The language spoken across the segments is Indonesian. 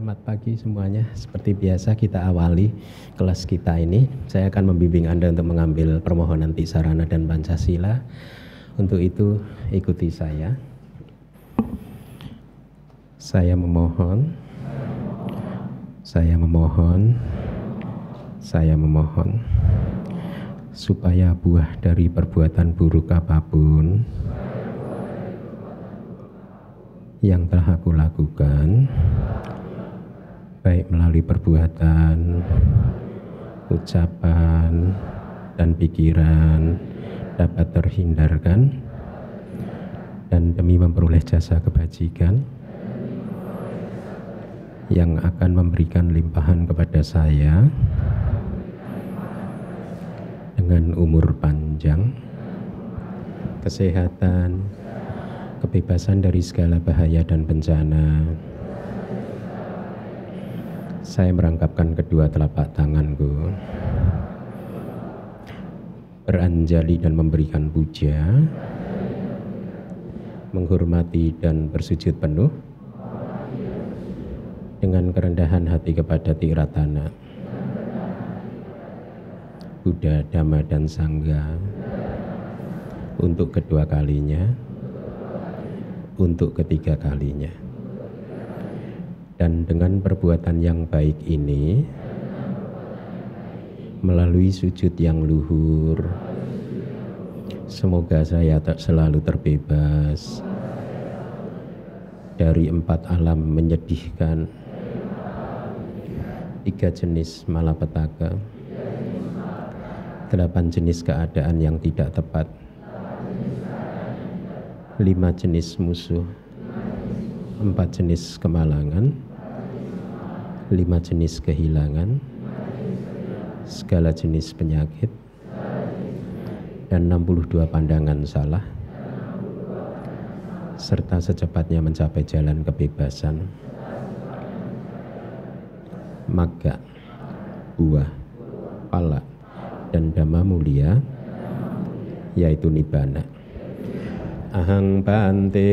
Selamat pagi semuanya. Seperti biasa kita awali kelas kita ini. Saya akan membimbing Anda untuk mengambil permohonan Tisarana dan Pancasila. Untuk itu ikuti saya. Saya memohon supaya buah dari perbuatan buruk apapun yang telah aku lakukan, baik melalui perbuatan, ucapan, dan pikiran, dapat terhindarkan, dan demi memperoleh jasa kebajikan yang akan memberikan limpahan kepada saya dengan umur panjang, kesehatan, kebebasan dari segala bahaya dan bencana. Saya merangkapkan kedua telapak tanganku, beranjali dan memberikan puja, menghormati dan bersujud penuh dengan kerendahan hati kepada Tiratana, Buddha, Dhamma, dan Sangha untuk kedua kalinya, untuk ketiga kalinya. Dan dengan perbuatan yang baik ini, melalui sujud yang luhur, semoga saya selalu terbebas dari 4 alam menyedihkan, 3 jenis malapetaka, 8 jenis keadaan yang tidak tepat, 5 jenis musuh, 4 jenis kemalangan, 5 jenis kehilangan, segala jenis penyakit, dan 62 pandangan salah, serta secepatnya mencapai jalan kebebasan, magga, buah, pala, dan dhamma mulia, yaitu nibbana. Ahang bante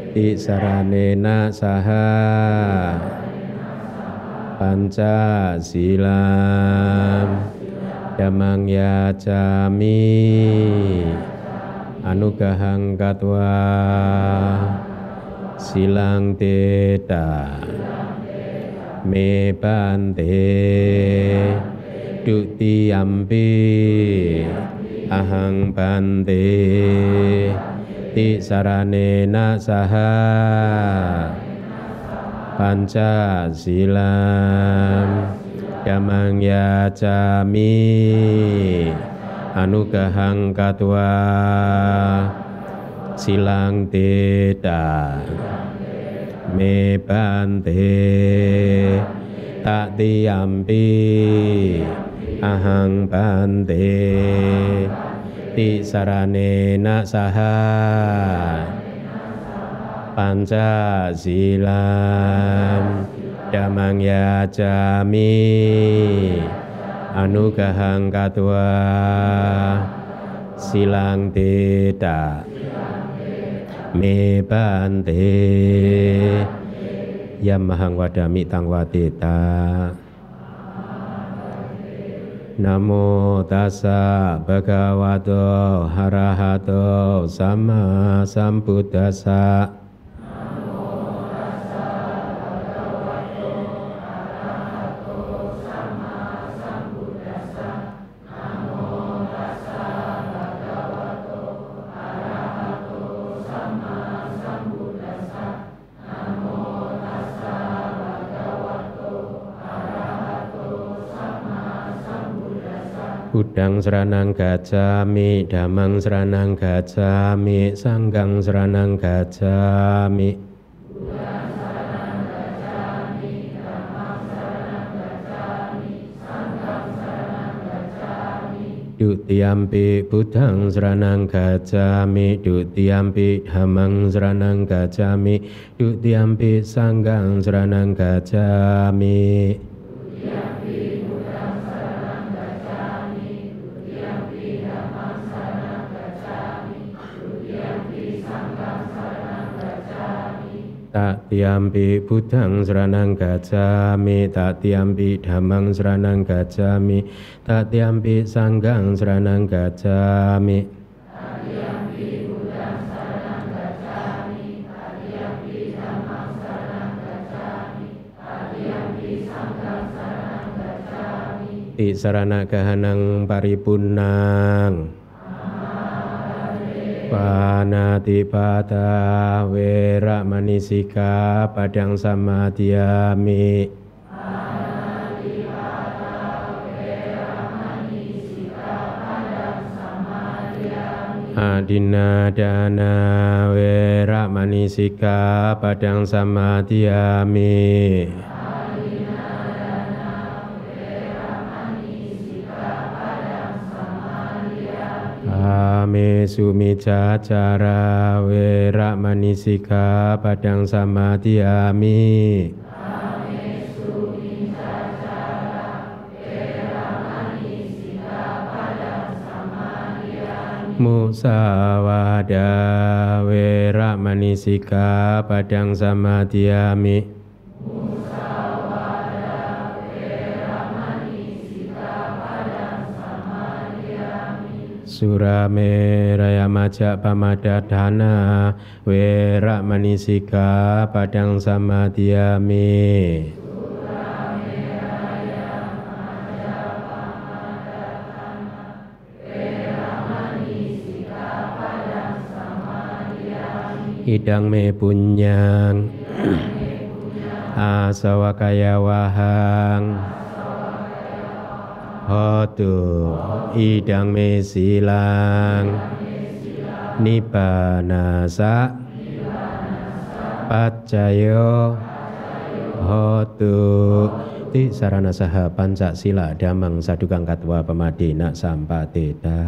tisaranena saha Pancasilam dhammang yacami anugahang katwa silang teta me bante dutiyampi ahang bante tisaranena saha Pancasilam dhammang yacami anugahang katwa silang teta me bante tatiyampi ahang bante tisaranena saha Pancasilam dhammang yacami anugahang katwa silang teta me bante yamahang wadami tangwa teta. Namo tassa bhagavato arahato sama sambuddhassa. Buddhang saranang gacchami, dhammang saranang gacchami, sanghang saranang gacchami. Buddhang saranang gacchami, dhammang saranang gacchami, sanghang saranang gacchami. Dutiyampi buddhang saranang gacchami, dutiyampi dhammang saranang gacchami, dutiyampi sanghang saranang gacchami. Tatiyampi Buddhang Saranang Gacchami, Tatiyampi Dhammang Saranang Gacchami, Tatiyampi Sanghang Saranang Gacchami. Tatiyampi Buddhang Saranang Gacchami, Tatiyampi Dhammang Saranang Gacchami, Tatiyampi Sanghang Saranang Gacchami. Ti sarana gahanang paripunnang Panatipata Weramani Sikkhapadang Samadhiyami. Panatipata Weramani Sikkhapadang Samadhiyami. Adinadana Weramani Sikkhapadang Samadhiyami. Ame sumicacara weramani sikkhapadang samadhiyami. Ame sumicacara weramani sikkhapadang samadhiyami. Musawada weramani sikkhapadang samadhiyami. Suramera majak pamadadhana weramani sikkhapadang samadhiyami. Idang me punyang asawakaya wahang hotu idang me silang nibbanasa paccayo hotu ti sarana saha panca sila damang sadukang katwa pamadina sampateda.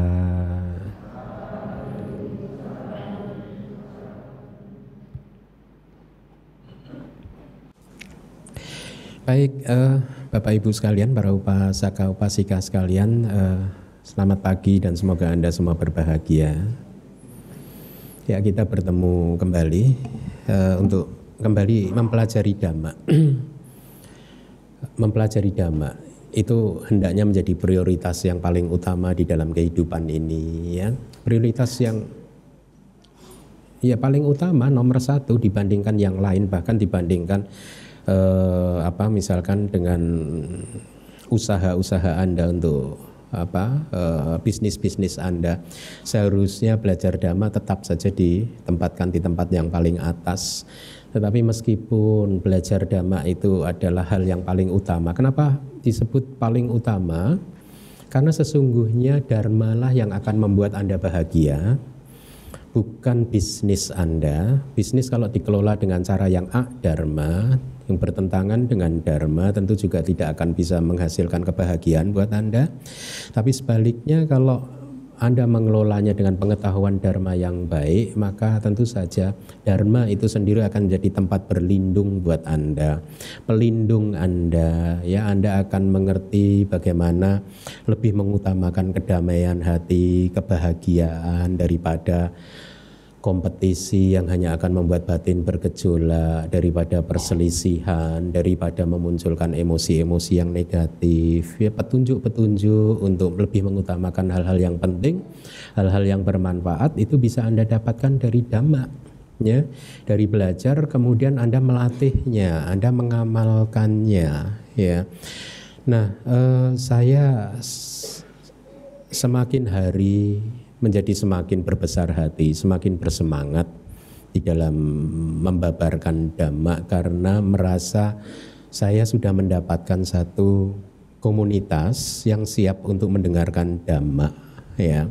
Baik, Bapak Ibu sekalian, para upasaka upasika sekalian, selamat pagi dan semoga Anda semua berbahagia. Ya, kita bertemu kembali untuk kembali mempelajari Dhamma. Mempelajari Dhamma itu hendaknya menjadi prioritas yang paling utama di dalam kehidupan ini, ya. Prioritas yang paling utama, nomor satu dibandingkan yang lain, bahkan dibandingkan misalkan dengan usaha-usaha Anda untuk bisnis-bisnis Anda, seharusnya belajar Dhamma tetap saja ditempatkan di tempat yang paling atas. Tetapi meskipun belajar Dhamma itu adalah hal yang paling utama, kenapa disebut paling utama? Karena sesungguhnya Dharma lah yang akan membuat Anda bahagia, bukan bisnis Anda. Bisnis kalau dikelola dengan cara yang adharma, yang bertentangan dengan dharma, tentu juga tidak akan bisa menghasilkan kebahagiaan buat Anda. Tapi sebaliknya, kalau Anda mengelolanya dengan pengetahuan dharma yang baik, maka tentu saja dharma itu sendiri akan menjadi tempat berlindung buat Anda, pelindung Anda. Ya, Anda akan mengerti bagaimana lebih mengutamakan kedamaian hati, kebahagiaan daripada kompetisi yang hanya akan membuat batin bergejolak, daripada perselisihan, daripada memunculkan emosi-emosi yang negatif. Ya, petunjuk-petunjuk untuk lebih mengutamakan hal-hal yang penting, hal-hal yang bermanfaat itu bisa Anda dapatkan dari Dhamma, ya, dari belajar kemudian Anda melatihnya, Anda mengamalkannya, ya. Nah, saya semakin hari menjadi semakin berbesar hati, semakin bersemangat di dalam membabarkan Dhamma, karena merasa saya sudah mendapatkan satu komunitas yang siap untuk mendengarkan Dhamma, ya.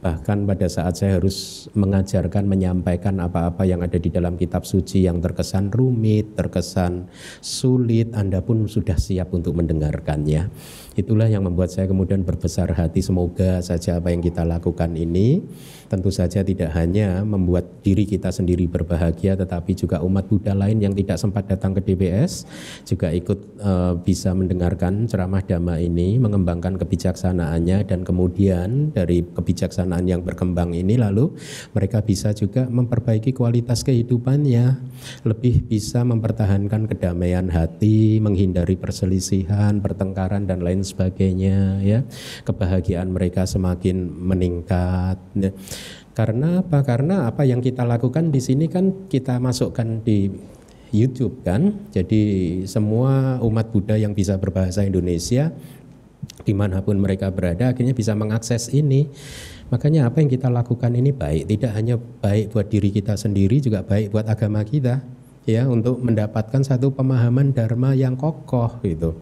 Bahkan pada saat saya harus mengajarkan, menyampaikan apa-apa yang ada di dalam kitab suci yang terkesan rumit, terkesan sulit, Anda pun sudah siap untuk mendengarkannya. Itulah yang membuat saya kemudian berbesar hati, semoga saja apa yang kita lakukan ini tentu saja tidak hanya membuat diri kita sendiri berbahagia, tetapi juga umat Buddha lain yang tidak sempat datang ke DBS juga ikut bisa mendengarkan ceramah Dhamma ini, mengembangkan kebijaksanaannya, dan kemudian dari kebijaksanaan yang berkembang ini lalu mereka bisa juga memperbaiki kualitas kehidupannya, lebih bisa mempertahankan kedamaian hati, menghindari perselisihan, pertengkaran dan lain sebagainya, ya. Kebahagiaan mereka semakin meningkat, ya. Karena apa? Karena apa yang kita lakukan di sini kan kita masukkan di YouTube kan. Jadi semua umat Buddha yang bisa berbahasa Indonesia dimanapun mereka berada akhirnya bisa mengakses ini. Makanya apa yang kita lakukan ini baik, tidak hanya baik buat diri kita sendiri, juga baik buat agama kita, ya, untuk mendapatkan satu pemahaman dharma yang kokoh gitu.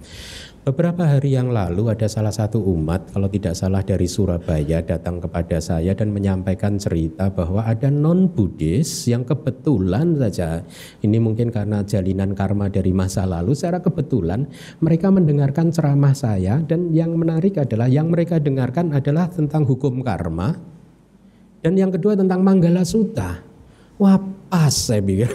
Beberapa hari yang lalu ada salah satu umat, kalau tidak salah dari Surabaya, datang kepada saya dan menyampaikan cerita bahwa ada non-Buddhis yang kebetulan saja, ini mungkin karena jalinan karma dari masa lalu, secara kebetulan mereka mendengarkan ceramah saya, dan yang menarik adalah yang mereka dengarkan adalah tentang hukum karma, dan yang kedua tentang Manggala Sutta. Wah, pas saya pikir.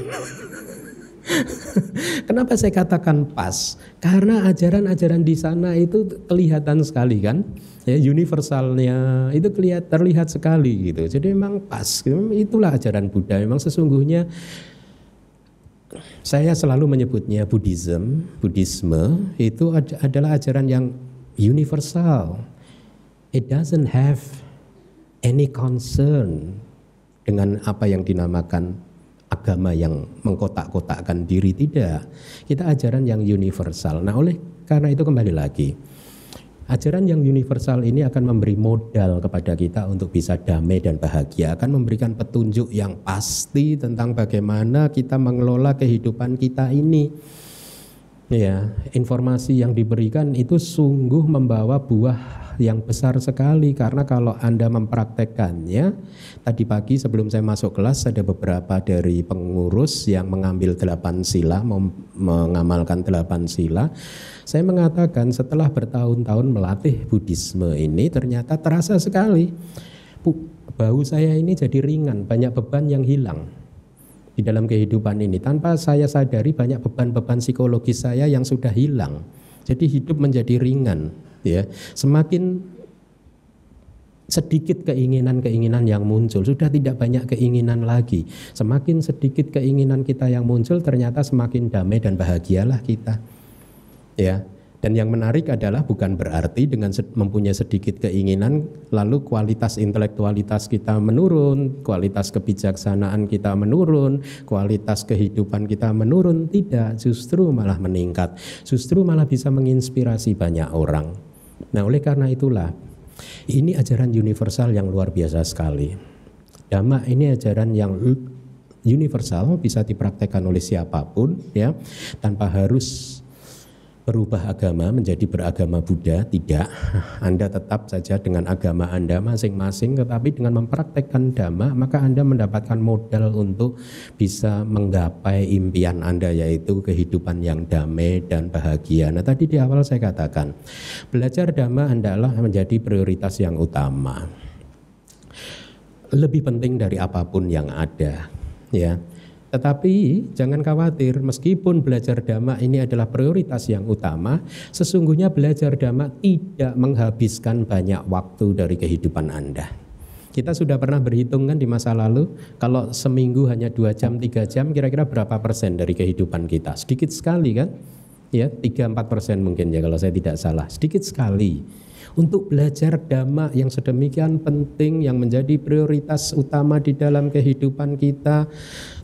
Kenapa saya katakan pas? Karena ajaran-ajaran di sana itu kelihatan sekali kan, ya, universalnya itu terlihat sekali gitu. Jadi memang pas. Itulah ajaran Buddha. Memang sesungguhnya saya selalu menyebutnya Buddhisme itu adalah ajaran yang universal. It doesn't have any concern dengan apa yang dinamakan agama yang mengkotak-kotakkan diri, tidak. Kita ajaran yang universal. Nah, oleh karena itu kembali lagi, ajaran yang universal ini akan memberi modal kepada kita untuk bisa damai dan bahagia, akan memberikan petunjuk yang pasti tentang bagaimana kita mengelola kehidupan kita ini. Ya, informasi yang diberikan itu sungguh membawa buah yang besar sekali, karena kalau Anda mempraktekkannya, tadi pagi sebelum saya masuk kelas ada beberapa dari pengurus yang mengambil 8 sila, mengamalkan 8 sila. Saya mengatakan setelah bertahun-tahun melatih Buddhisme ini ternyata terasa sekali. Bau saya ini jadi ringan, banyak beban yang hilang di dalam kehidupan ini. Tanpa saya sadari banyak beban-beban psikologis saya yang sudah hilang. Jadi hidup menjadi ringan. Ya, semakin sedikit keinginan-keinginan yang muncul, sudah tidak banyak keinginan lagi. Semakin sedikit keinginan kita yang muncul, ternyata semakin damai dan bahagialah kita. Ya, dan yang menarik adalah bukan berarti dengan mempunyai sedikit keinginan lalu kualitas intelektualitas kita menurun, kualitas kebijaksanaan kita menurun, kualitas kehidupan kita menurun. Tidak, justru malah meningkat. Justru malah bisa menginspirasi banyak orang. Nah, oleh karena itulah ini ajaran universal yang luar biasa sekali. Dhamma ini ajaran yang universal, bisa dipraktekkan oleh siapapun, ya, tanpa harus berubah agama menjadi beragama Buddha. Tidak, Anda tetap saja dengan agama Anda masing-masing, tetapi dengan mempraktekkan Dhamma maka Anda mendapatkan modal untuk bisa menggapai impian Anda, yaitu kehidupan yang damai dan bahagia. Nah, tadi di awal saya katakan belajar Dhamma adalah menjadi prioritas yang utama, lebih penting dari apapun yang ada, ya. Tetapi jangan khawatir, meskipun belajar Dhamma ini adalah prioritas yang utama, sesungguhnya belajar Dhamma tidak menghabiskan banyak waktu dari kehidupan Anda. Kita sudah pernah berhitung kan di masa lalu, kalau seminggu hanya 2 jam, 3 jam, kira-kira berapa persen dari kehidupan kita? Sedikit sekali kan? Ya, 3-4% mungkin ya kalau saya tidak salah, sedikit sekali. Untuk belajar Dhamma yang sedemikian penting, yang menjadi prioritas utama di dalam kehidupan kita,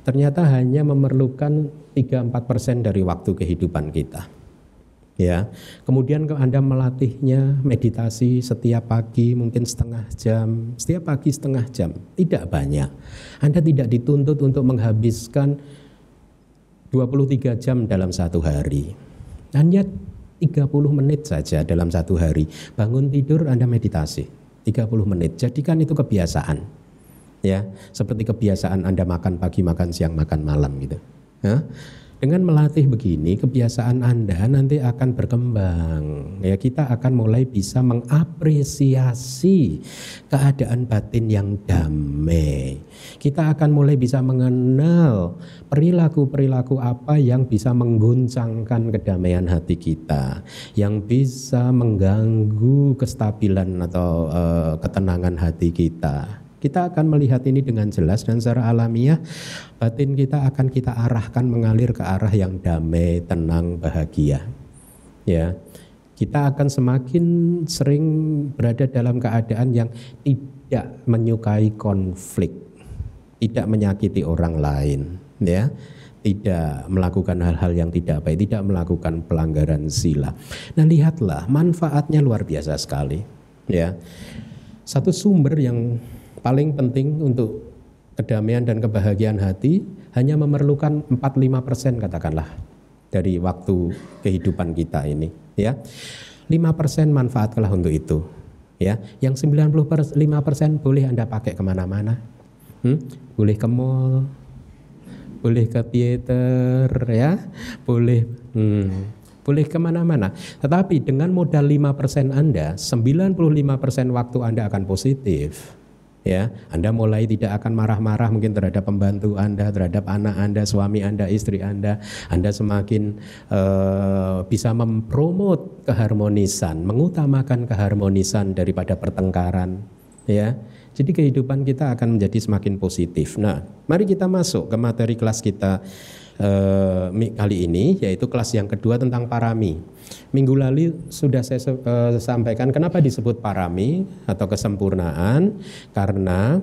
ternyata hanya memerlukan 3-4% dari waktu kehidupan kita. Ya, kemudian kalau Anda melatihnya meditasi setiap pagi mungkin setengah jam, setiap pagi setengah jam, tidak banyak. Anda tidak dituntut untuk menghabiskan 23 jam dalam satu hari. Hanya 30 menit saja dalam satu hari. Bangun tidur Anda meditasi 30 menit. Jadikan itu kebiasaan. Ya, seperti kebiasaan Anda makan pagi, makan siang, makan malam gitu. Ya. Dengan melatih begini, kebiasaan Anda nanti akan berkembang. Ya, kita akan mulai bisa mengapresiasi keadaan batin yang damai. Kita akan mulai bisa mengenal perilaku-perilaku apa yang bisa mengguncangkan kedamaian hati kita, yang bisa mengganggu kestabilan atau ketenangan hati kita. Kita akan melihat ini dengan jelas dan secara alamiah batin kita akan kita arahkan mengalir ke arah yang damai, tenang, bahagia. Ya, kita akan semakin sering berada dalam keadaan yang tidak menyukai konflik, tidak menyakiti orang lain, ya, tidak melakukan hal-hal yang tidak baik, tidak melakukan pelanggaran sila. Nah, lihatlah manfaatnya luar biasa sekali. Ya, satu sumber yang paling penting untuk kedamaian dan kebahagiaan hati hanya memerlukan 4-5% katakanlah dari waktu kehidupan kita ini, ya. 5% manfaatkanlah untuk itu, ya. Yang 95% boleh Anda pakai kemana-mana, boleh ke mall, boleh ke theater, ya, boleh kemana-mana. Tetapi dengan modal 5% Anda, 95% waktu Anda akan positif. Ya, Anda mulai tidak akan marah-marah mungkin terhadap pembantu Anda, terhadap anak Anda, suami Anda, istri Anda. Anda semakin bisa mempromot keharmonisan, mengutamakan keharmonisan daripada pertengkaran. Ya, jadi kehidupan kita akan menjadi semakin positif. Nah, mari kita masuk ke materi kelas kita kali ini, yaitu kelas yang kedua tentang parami. Minggu lalu sudah saya sampaikan kenapa disebut parami atau kesempurnaan, karena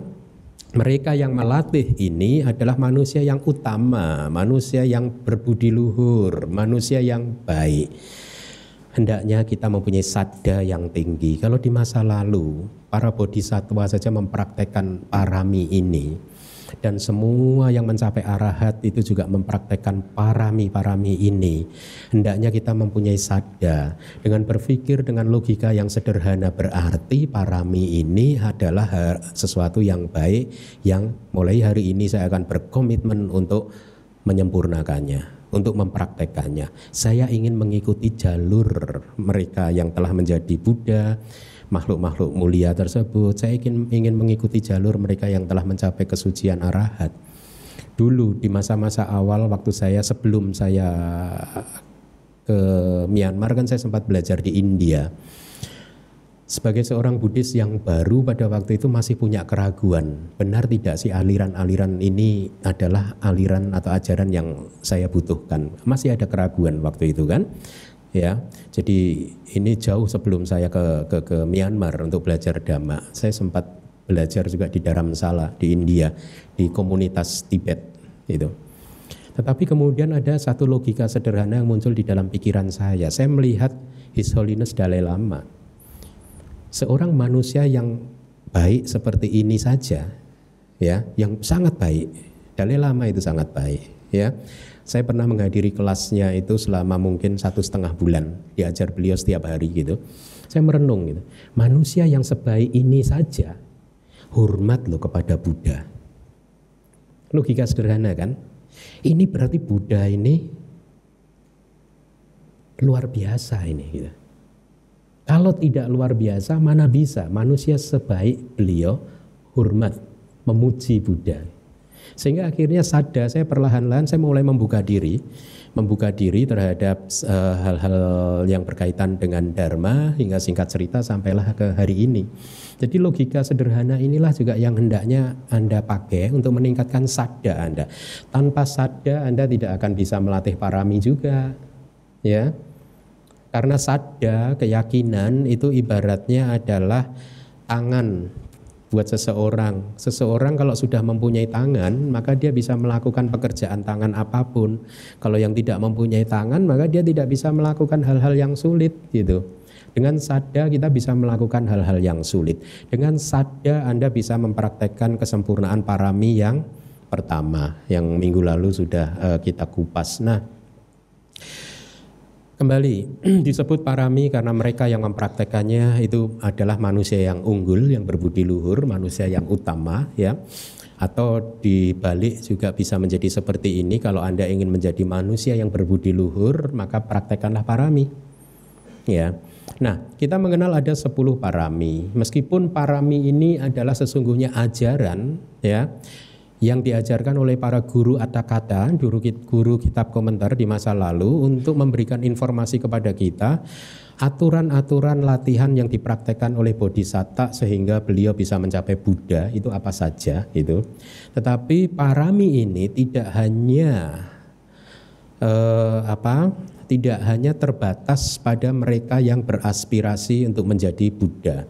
mereka yang melatih ini adalah manusia yang utama, manusia yang berbudi luhur, manusia yang baik. Hendaknya kita mempunyai sadda yang tinggi. Kalau di masa lalu para bodhisatwa saja mempraktekkan parami ini, dan semua yang mencapai arahat itu juga mempraktekkan parami-parami ini. Hendaknya kita mempunyai sadda dengan berpikir dengan logika yang sederhana, berarti parami ini adalah sesuatu yang baik yang mulai hari ini saya akan berkomitmen untuk menyempurnakannya, untuk mempraktekannya. Saya ingin mengikuti jalur mereka yang telah menjadi Buddha, makhluk-makhluk mulia tersebut. Saya ingin mengikuti jalur mereka yang telah mencapai kesucian arahat. Dulu di masa-masa awal waktu sebelum saya ke Myanmar, kan saya sempat belajar di India. Sebagai seorang Buddhis yang baru pada waktu itu masih punya keraguan, benar tidak sih aliran-aliran ini adalah aliran atau ajaran yang saya butuhkan. Masih ada keraguan waktu itu kan. Ya, jadi ini jauh sebelum saya ke Myanmar untuk belajar Dhamma. Saya sempat belajar juga di Dharamsala di India, di komunitas Tibet itu. Tetapi kemudian ada satu logika sederhana yang muncul di dalam pikiran saya. Saya melihat His Holiness Dalai Lama, seorang manusia yang baik seperti ini saja, ya, yang sangat baik. Dalai Lama itu sangat baik, ya. Saya pernah menghadiri kelasnya itu selama mungkin 1,5 bulan, diajar beliau setiap hari gitu. Saya merenung gitu, manusia yang sebaik ini saja hormat loh kepada Buddha. Logika sederhana kan? Ini berarti Buddha ini luar biasa ini gitu. Kalau tidak luar biasa, mana bisa manusia sebaik beliau hormat, memuji Buddha. Sehingga akhirnya sadar, saya perlahan-lahan saya mulai membuka diri terhadap hal-hal yang berkaitan dengan Dharma, hingga singkat cerita sampailah ke hari ini. Jadi logika sederhana inilah juga yang hendaknya Anda pakai untuk meningkatkan sadda Anda. Tanpa sadda Anda tidak akan bisa melatih parami juga, ya. Karena sadda, keyakinan itu ibaratnya adalah tangan buat seseorang. Seseorang kalau sudah mempunyai tangan, maka dia bisa melakukan pekerjaan tangan apapun. Kalau yang tidak mempunyai tangan, maka dia tidak bisa melakukan hal-hal yang sulit gitu. Dengan sadda kita bisa melakukan hal-hal yang sulit. Dengan sadda Anda bisa mempraktekkan kesempurnaan parami yang pertama, yang minggu lalu sudah kita kupas. Nah, kembali disebut parami karena mereka yang mempraktekannya itu adalah manusia yang unggul, yang berbudi luhur, manusia yang utama, ya. Atau dibalik juga bisa menjadi seperti ini, kalau Anda ingin menjadi manusia yang berbudi luhur, maka praktekkanlah parami. Ya. Nah, kita mengenal ada 10 parami. Meskipun parami ini adalah sesungguhnya ajaran ya yang diajarkan oleh para guru Atthakatha, guru kitab komentar di masa lalu untuk memberikan informasi kepada kita aturan-aturan latihan yang dipraktekkan oleh Bodhisatta sehingga beliau bisa mencapai Buddha itu apa saja itu. Tetapi parami ini tidak hanya tidak hanya terbatas pada mereka yang beraspirasi untuk menjadi Buddha.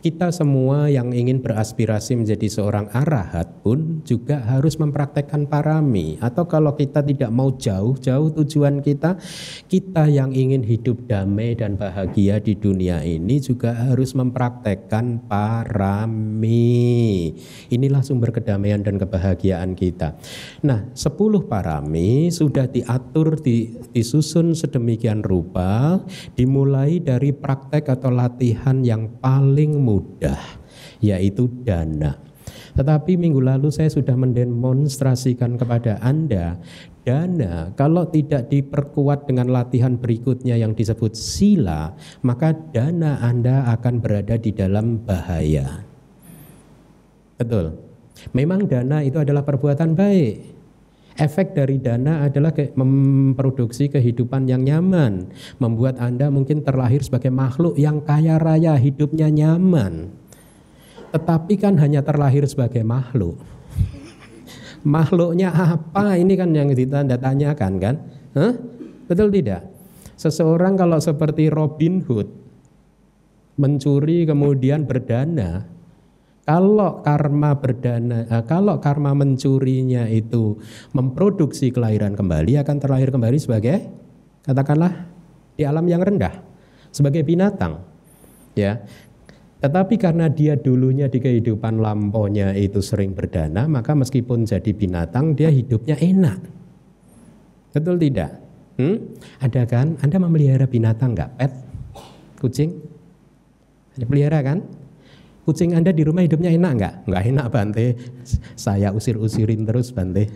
Kita semua yang ingin beraspirasi menjadi seorang arahat pun juga harus mempraktekkan parami. Atau kalau kita tidak mau jauh-jauh tujuan kita yang ingin hidup damai dan bahagia di dunia ini juga harus mempraktekkan parami. Inilah sumber kedamaian dan kebahagiaan kita. Nah, 10 parami sudah diatur, disusun sedemikian rupa, dimulai dari praktek atau latihan yang paling mudah, yaitu dana. Tetapi minggu lalu saya sudah mendemonstrasikan kepada Anda, dana kalau tidak diperkuat dengan latihan berikutnya yang disebut sila, maka dana Anda akan berada di dalam bahaya. Betul. Memang dana itu adalah perbuatan baik. Efek dari dana adalah memproduksi kehidupan yang nyaman, membuat Anda mungkin terlahir sebagai makhluk yang kaya raya, hidupnya nyaman. Tetapi kan hanya terlahir sebagai makhluk. Makhluknya apa? Ini kan yang ditanda tanyakan kan? Betul tidak? Seseorang kalau seperti Robin Hood mencuri kemudian berdana, kalau karma mencurinya itu memproduksi kelahiran kembali, akan terlahir kembali sebagai, katakanlah, di alam yang rendah, sebagai binatang. Ya. Tetapi karena dia dulunya di kehidupan lampaunya itu sering berdana, maka meskipun jadi binatang, dia hidupnya enak. Betul tidak? Ada kan? Anda memelihara binatang nggak? Pet? Kucing? Anda pelihara kan? Kucing Anda di rumah hidupnya enak nggak? Nggak enak, Bante. Saya usir-usirin terus, Bante.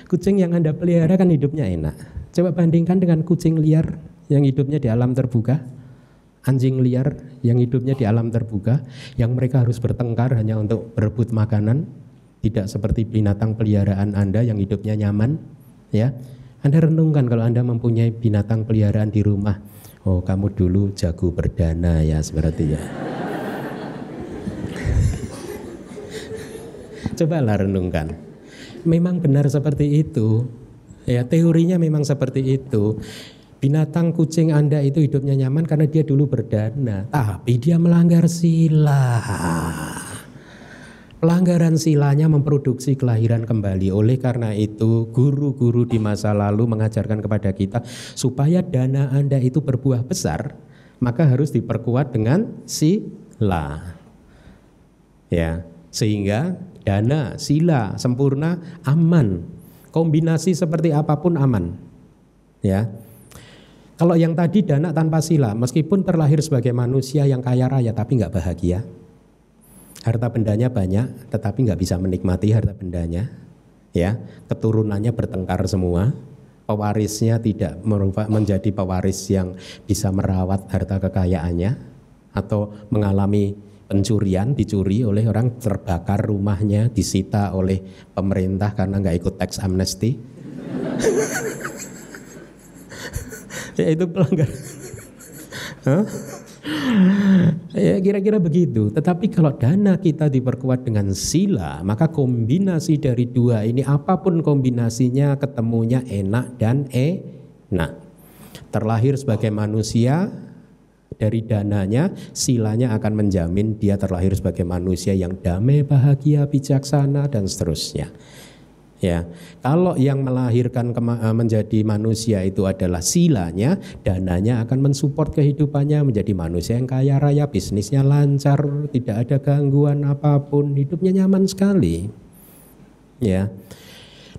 Kucing yang Anda pelihara kan hidupnya enak. Coba bandingkan dengan kucing liar yang hidupnya di alam terbuka, anjing liar yang hidupnya di alam terbuka, yang mereka harus bertengkar hanya untuk berebut makanan, tidak seperti binatang peliharaan Anda yang hidupnya nyaman. Ya, Anda renungkan kalau Anda mempunyai binatang peliharaan di rumah. Oh, kamu dulu jago berdana ya sepertinya. Cobalah renungkan. Memang benar seperti itu. Ya, teorinya memang seperti itu. Binatang kucing Anda itu hidupnya nyaman karena dia dulu berdana, tapi dia melanggar sila. Pelanggaran silanya memproduksi kelahiran kembali. Oleh karena itu, guru-guru di masa lalu mengajarkan kepada kita supaya dana Anda itu berbuah besar, maka harus diperkuat dengan sila. Ya, sehingga dana, sila sempurna, aman. Kombinasi seperti apapun aman. Ya. Kalau yang tadi dana tanpa sila, meskipun terlahir sebagai manusia yang kaya raya tapi nggak bahagia. Harta bendanya banyak, tetapi nggak bisa menikmati harta bendanya. Ya, keturunannya bertengkar semua. Pewarisnya tidak menjadi pewaris yang bisa merawat harta kekayaannya, atau mengalami pencurian, dicuri oleh orang, terbakar rumahnya, disita oleh pemerintah karena nggak ikut tax amnesty. Ya itu pelanggaran. Ya kira-kira begitu. Tetapi kalau dana kita diperkuat dengan sila, maka kombinasi dari dua ini apapun kombinasinya ketemunya enak dan enak. Terlahir sebagai manusia, dari dananya, silanya akan menjamin dia terlahir sebagai manusia yang damai, bahagia, bijaksana dan seterusnya. Ya, kalau yang melahirkan menjadi manusia itu adalah silanya, dananya akan mensupport kehidupannya menjadi manusia yang kaya raya, bisnisnya lancar, tidak ada gangguan apapun, hidupnya nyaman sekali. Ya,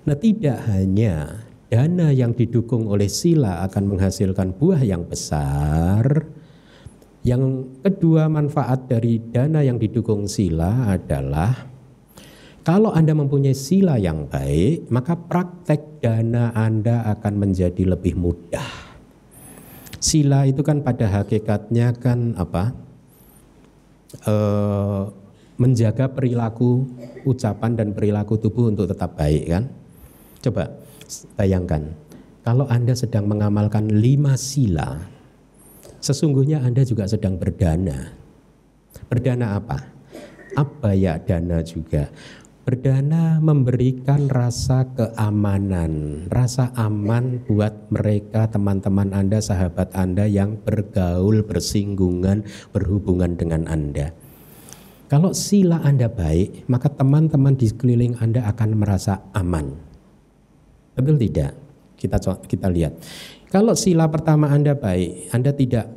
nah tidak hanya dana yang didukung oleh sila akan menghasilkan buah yang besar, Yang kedua, manfaat dari dana yang didukung sila adalah kalau Anda mempunyai sila yang baik, maka praktek dana Anda akan menjadi lebih mudah. Sila itu kan pada hakikatnya kan menjaga perilaku ucapan dan perilaku tubuh untuk tetap baik kan. Coba bayangkan, kalau Anda sedang mengamalkan 5 sila, sesungguhnya Anda juga sedang berdana. Berdana apa? Abaya dana juga. Berdana memberikan rasa keamanan, rasa aman buat mereka, teman-teman Anda, sahabat Anda yang bergaul, bersinggungan, berhubungan dengan Anda. Kalau sila Anda baik, maka teman-teman di sekeliling Anda akan merasa aman. Betul tidak? Kita lihat. Kalau sila pertama Anda baik, Anda tidak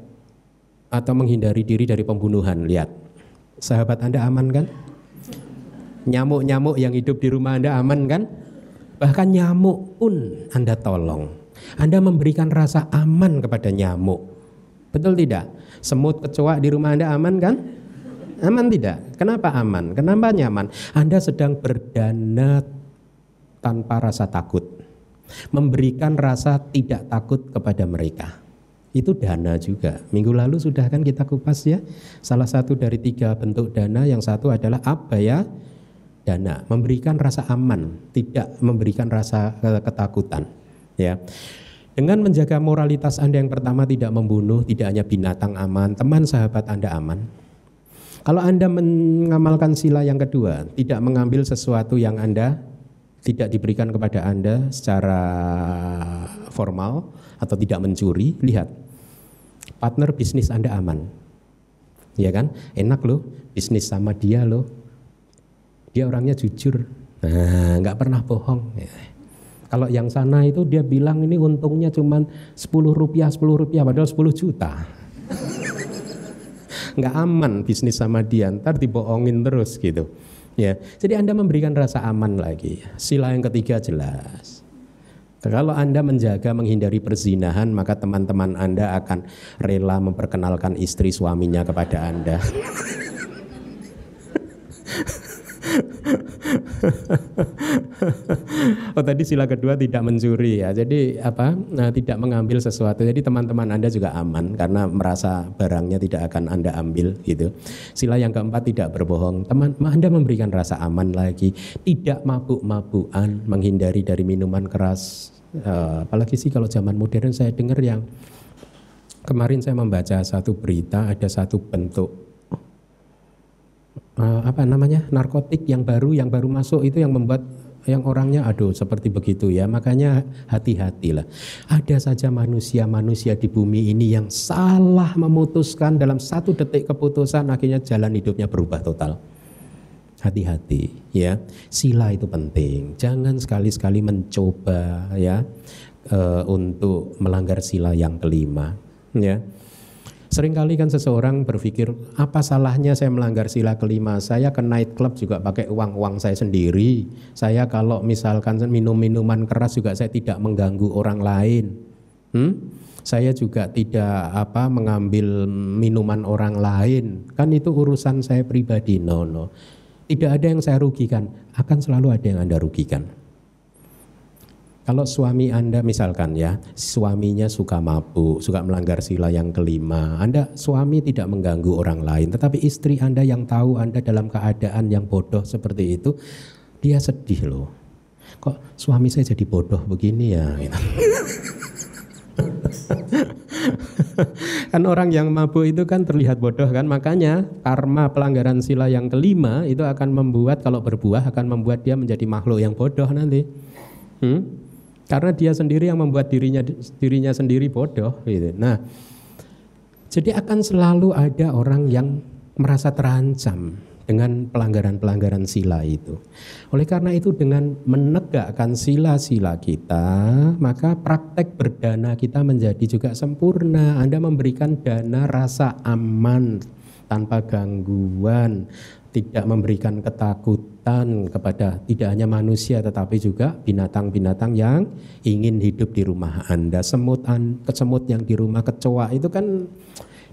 atau menghindari diri dari pembunuhan. Lihat, sahabat Anda aman kan? Nyamuk-nyamuk yang hidup di rumah Anda aman kan? Bahkan nyamuk pun Anda tolong. Anda memberikan rasa aman kepada nyamuk. Betul tidak? Semut, kecoa di rumah Anda aman kan? Aman tidak? Kenapa aman? Kenapa nyaman? Anda sedang berdana tanpa rasa takut. Memberikan rasa tidak takut kepada mereka. Itu dana juga. Minggu lalu sudah kan kita kupas ya. Salah satu dari 3 bentuk dana, yang satu adalah abaya dana, memberikan rasa aman, tidak memberikan rasa ketakutan. Ya. Dengan menjaga moralitas Anda yang pertama, tidak membunuh, tidak hanya binatang aman, teman sahabat Anda aman. Kalau Anda mengamalkan sila yang kedua, tidak mengambil sesuatu yang Anda tidak diberikan kepada Anda secara formal atau tidak mencuri, lihat, partner bisnis Anda aman. Ya kan? Enak loh, bisnis sama dia loh. Dia orangnya jujur, nggak pernah bohong. Kalau yang sana itu dia bilang ini untungnya cuma 10 rupiah, padahal 10 juta. Nggak aman bisnis sama dia, ntar dibohongin terus gitu. Ya, jadi Anda memberikan rasa aman lagi. Sila yang ketiga jelas. Kalau Anda menjaga menghindari perzinahan, maka teman-teman Anda akan rela memperkenalkan istri suaminya kepada Anda. Oh, tadi sila kedua tidak mencuri ya. Jadi tidak mengambil sesuatu. Jadi teman-teman Anda juga aman karena merasa barangnya tidak akan Anda ambil gitu. Sila yang keempat, tidak berbohong. Teman Anda memberikan rasa aman lagi. Tidak mabuk-mabukan, menghindari dari minuman keras. Apalagi sih kalau zaman modern, saya dengar yang kemarin saya membaca satu berita, ada satu bentuk narkotik yang baru masuk itu yang membuat yang orangnya seperti begitu ya. Makanya hati-hatilah. Ada saja manusia di bumi ini yang salah memutuskan, dalam 1 detik keputusan akhirnya jalan hidupnya berubah total. Hati-hati ya. Sila itu penting. Jangan sekali-sekali mencoba ya untuk melanggar sila yang kelima ya. Seringkali kan seseorang berpikir, apa salahnya saya melanggar sila kelima? Saya ke night club juga pakai uang saya sendiri. Saya kalau misalkan minum minuman keras juga saya tidak mengganggu orang lain. Saya juga tidak mengambil minuman orang lain. Kan itu urusan saya pribadi. No. Tidak ada yang saya rugikan, akan selalu ada yang Anda rugikan. Kalau suami Anda misalkan ya, suaminya suka mabuk, suka melanggar sila yang kelima, suami tidak mengganggu orang lain, tetapi istri Anda yang tahu Anda dalam keadaan yang bodoh seperti itu, dia sedih loh. Kok suami saya jadi bodoh begini ya? Gitu. Kan orang yang mabuk itu kan terlihat bodoh kan, makanya karma pelanggaran sila yang kelima itu akan membuat, kalau berbuah akan membuat dia menjadi makhluk yang bodoh nanti. Karena dia sendiri yang membuat dirinya sendiri bodoh gitu. Nah, jadi akan selalu ada orang yang merasa terancam dengan pelanggaran-pelanggaran sila itu. Oleh karena itu, dengan menegakkan sila-sila kita, maka praktek berdana kita menjadi juga sempurna. Anda memberikan dana rasa aman tanpa gangguan, tidak memberikan ketakutan kepada tidak hanya manusia tetapi juga binatang-binatang yang ingin hidup di rumah Anda. Semut yang di rumah, kecoa itu kan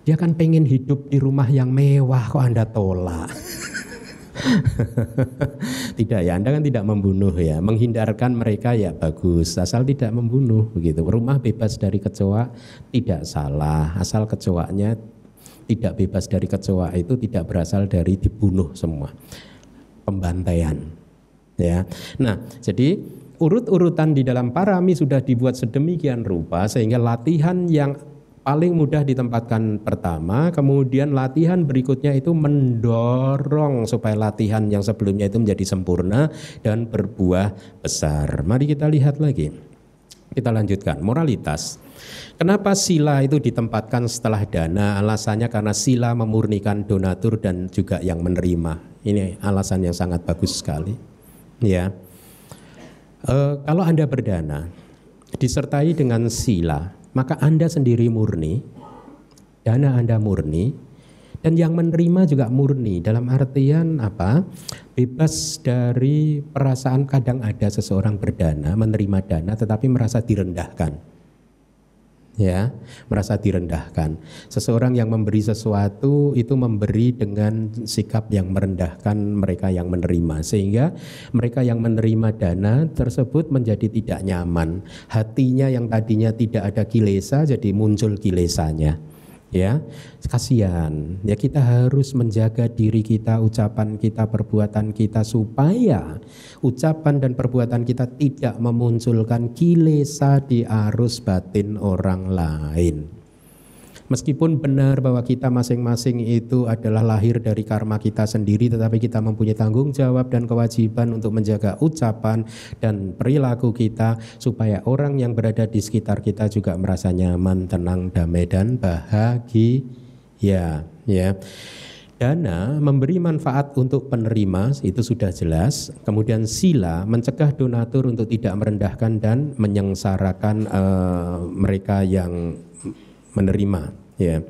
dia kan pengen hidup di rumah yang mewah, kok Anda tolak? Tidak ya, Anda kan tidak membunuh ya, menghindarkan mereka ya bagus, asal tidak membunuh begitu. Rumah bebas dari kecoa tidak salah, asal kecoanya tidak bebas dari kecoa itu tidak berasal dari dibunuh semua, pembantaian ya. Nah, jadi urut-urutan di dalam parami sudah dibuat sedemikian rupa sehingga latihan yang paling mudah ditempatkan pertama, kemudian latihan berikutnya itu mendorong supaya latihan yang sebelumnya itu menjadi sempurna dan berbuah besar. Mari kita lihat lagi. Kita lanjutkan, moralitas. Kenapa sila itu ditempatkan setelah dana? Alasannya karena sila memurnikan donatur dan juga yang menerima. Ini alasan yang sangat bagus sekali. Ya, kalau Anda berdana disertai dengan sila, maka Anda sendiri murni, dana Anda murni, dan yang menerima juga murni. Dalam artian apa? Bebas dari perasaan kadang ada seseorang berdana, menerima dana, tetapi merasa direndahkan. Ya, merasa direndahkan. Seseorang yang memberi sesuatu itu memberi dengan sikap yang merendahkan mereka yang menerima, sehingga mereka yang menerima dana tersebut menjadi tidak nyaman. Hatinya yang tadinya tidak ada kilesa jadi muncul kilesanya. Ya, kasihan. Ya, kita harus menjaga diri kita, ucapan kita, perbuatan kita supaya ucapan dan perbuatan kita tidak memunculkan kilesa di arus batin orang lain. Meskipun benar bahwa kita masing-masing itu adalah lahir dari karma kita sendiri, tetapi kita mempunyai tanggung jawab dan kewajiban untuk menjaga ucapan dan perilaku kita supaya orang yang berada di sekitar kita juga merasa nyaman, tenang, damai dan bahagia. Ya. Dana memberi manfaat untuk penerima, itu sudah jelas. Kemudian sila mencegah donatur untuk tidak merendahkan dan menyengsarakan mereka yang menerima. Ya.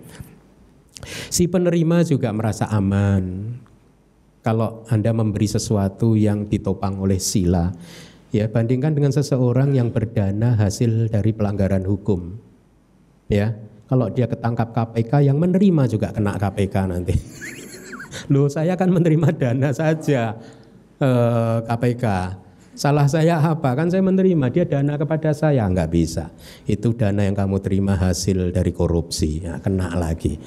Si penerima juga merasa aman kalau Anda memberi sesuatu yang ditopang oleh sila. Ya, bandingkan dengan seseorang yang berdana hasil dari pelanggaran hukum. Ya, kalau dia ketangkap KPK, yang menerima juga kena KPK nanti. Loh, saya kan menerima dana saja KPK. Salah saya apa? Kan saya menerima, dia dana kepada saya. Enggak bisa. Itu dana yang kamu terima hasil dari korupsi. Ya, kena lagi.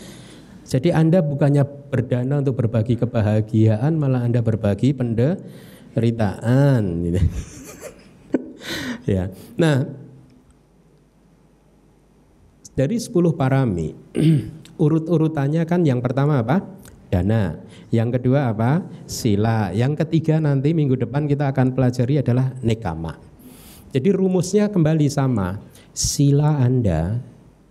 Jadi Anda bukannya berdana untuk berbagi kebahagiaan, malah Anda berbagi penderitaan. Gitu. Ya. Nah, dari 10 parami, urut-urutannya kan yang pertama apa? Dana. Yang kedua apa? Sila. Yang ketiga nanti minggu depan kita akan pelajari adalah nekama. Jadi rumusnya kembali sama. Sila Anda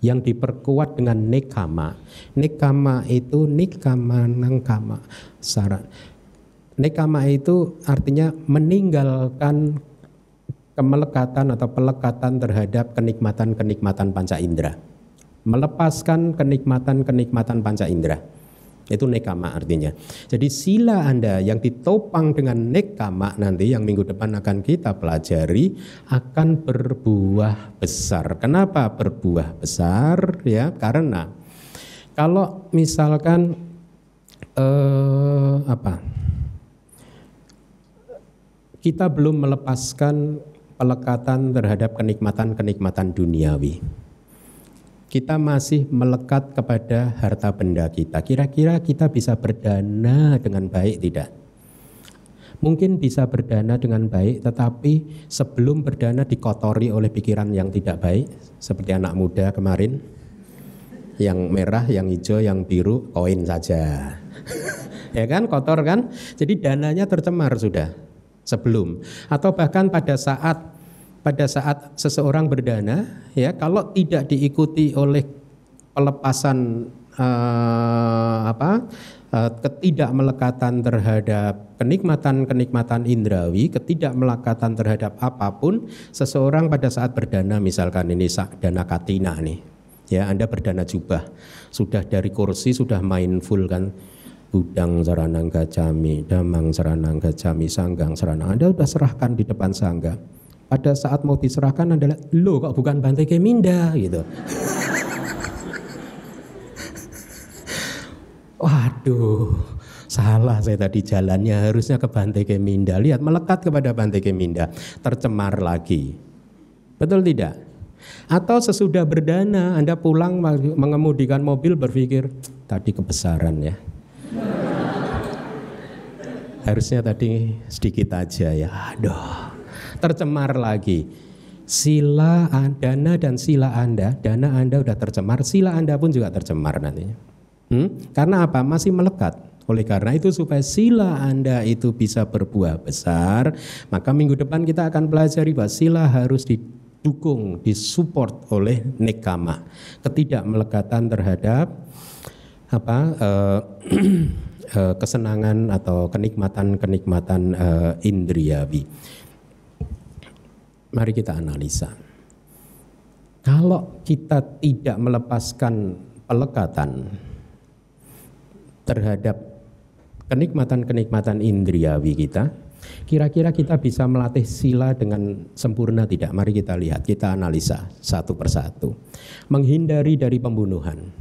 yang diperkuat dengan nekama. Nekama itu nikama nangkama. Nekama itu artinya meninggalkan kemelekatan atau pelekatan terhadap kenikmatan-kenikmatan panca indera. Melepaskan kenikmatan-kenikmatan panca indera. Itu nekama artinya. Jadi sila Anda yang ditopang dengan nekama nanti yang minggu depan akan kita pelajari akan berbuah besar. Kenapa berbuah besar? Ya, karena kalau misalkan kita belum melepaskan pelekatan terhadap kenikmatan-kenikmatan duniawi. Kita masih melekat kepada harta benda kita. Kira-kira kita bisa berdana dengan baik tidak? Mungkin bisa berdana dengan baik, tetapi sebelum berdana dikotori oleh pikiran yang tidak baik. Seperti anak muda kemarin, yang merah, yang hijau, yang biru, koin saja. Ya kan, kotor kan? Jadi dananya tercemar sudah sebelum. Atau bahkan pada saat seseorang berdana, ya, kalau tidak diikuti oleh pelepasan ketidakmelekatan terhadap kenikmatan-kenikmatan indrawi, ketidakmelekatan terhadap apapun, seseorang pada saat berdana, misalkan ini dana katina nih, ya, Anda berdana jubah, sudah dari kursi sudah mindful kan, Budang saranang gacami, damang saranang gacami, sanggang saranang. Anda sudah serahkan di depan sangga. Pada saat mau diserahkan adalah, loh kok bukan Bante Keminda gitu. Waduh, salah saya tadi jalannya, harusnya ke Bante Keminda. Lihat, melekat kepada Bante Keminda, tercemar lagi. Betul tidak? Atau sesudah berdana Anda pulang mengemudikan mobil berpikir, tadi kebesaran ya. Harusnya tadi sedikit aja ya. Aduh, tercemar lagi. Sila dana dan sila Anda, dana Anda udah tercemar, sila Anda pun juga tercemar nantinya. Karena apa? Masih melekat. Oleh karena itu supaya sila Anda itu bisa berbuah besar, maka minggu depan kita akan pelajari bahwa sila harus didukung, disupport oleh nekama, ketidakmelekatan terhadap kesenangan atau kenikmatan indriawi. Mari kita analisa. Kalau kita tidak melepaskan pelekatan terhadap kenikmatan indriawi kita, kira-kira kita bisa melatih sila dengan sempurna tidak? Mari kita lihat, kita analisa satu persatu. Menghindari dari pembunuhan.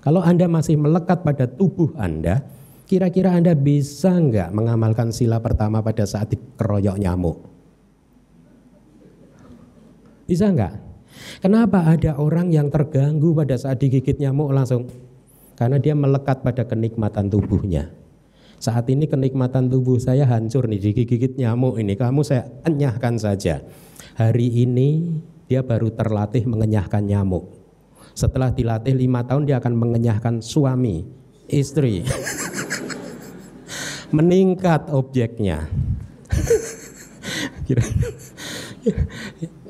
Kalau Anda masih melekat pada tubuh Anda, kira-kira Anda bisa nggak mengamalkan sila pertama pada saat dikeroyok nyamuk? Bisa nggak? Kenapa ada orang yang terganggu pada saat digigit nyamuk langsung? Karena dia melekat pada kenikmatan tubuhnya. Saat ini kenikmatan tubuh saya hancur nih, digigit nyamuk ini, kamu saya enyahkan saja. Hari ini dia baru terlatih mengenyahkan nyamuk. Setelah dilatih 5 tahun dia akan mengenyahkan suami, istri. Meningkat objeknya.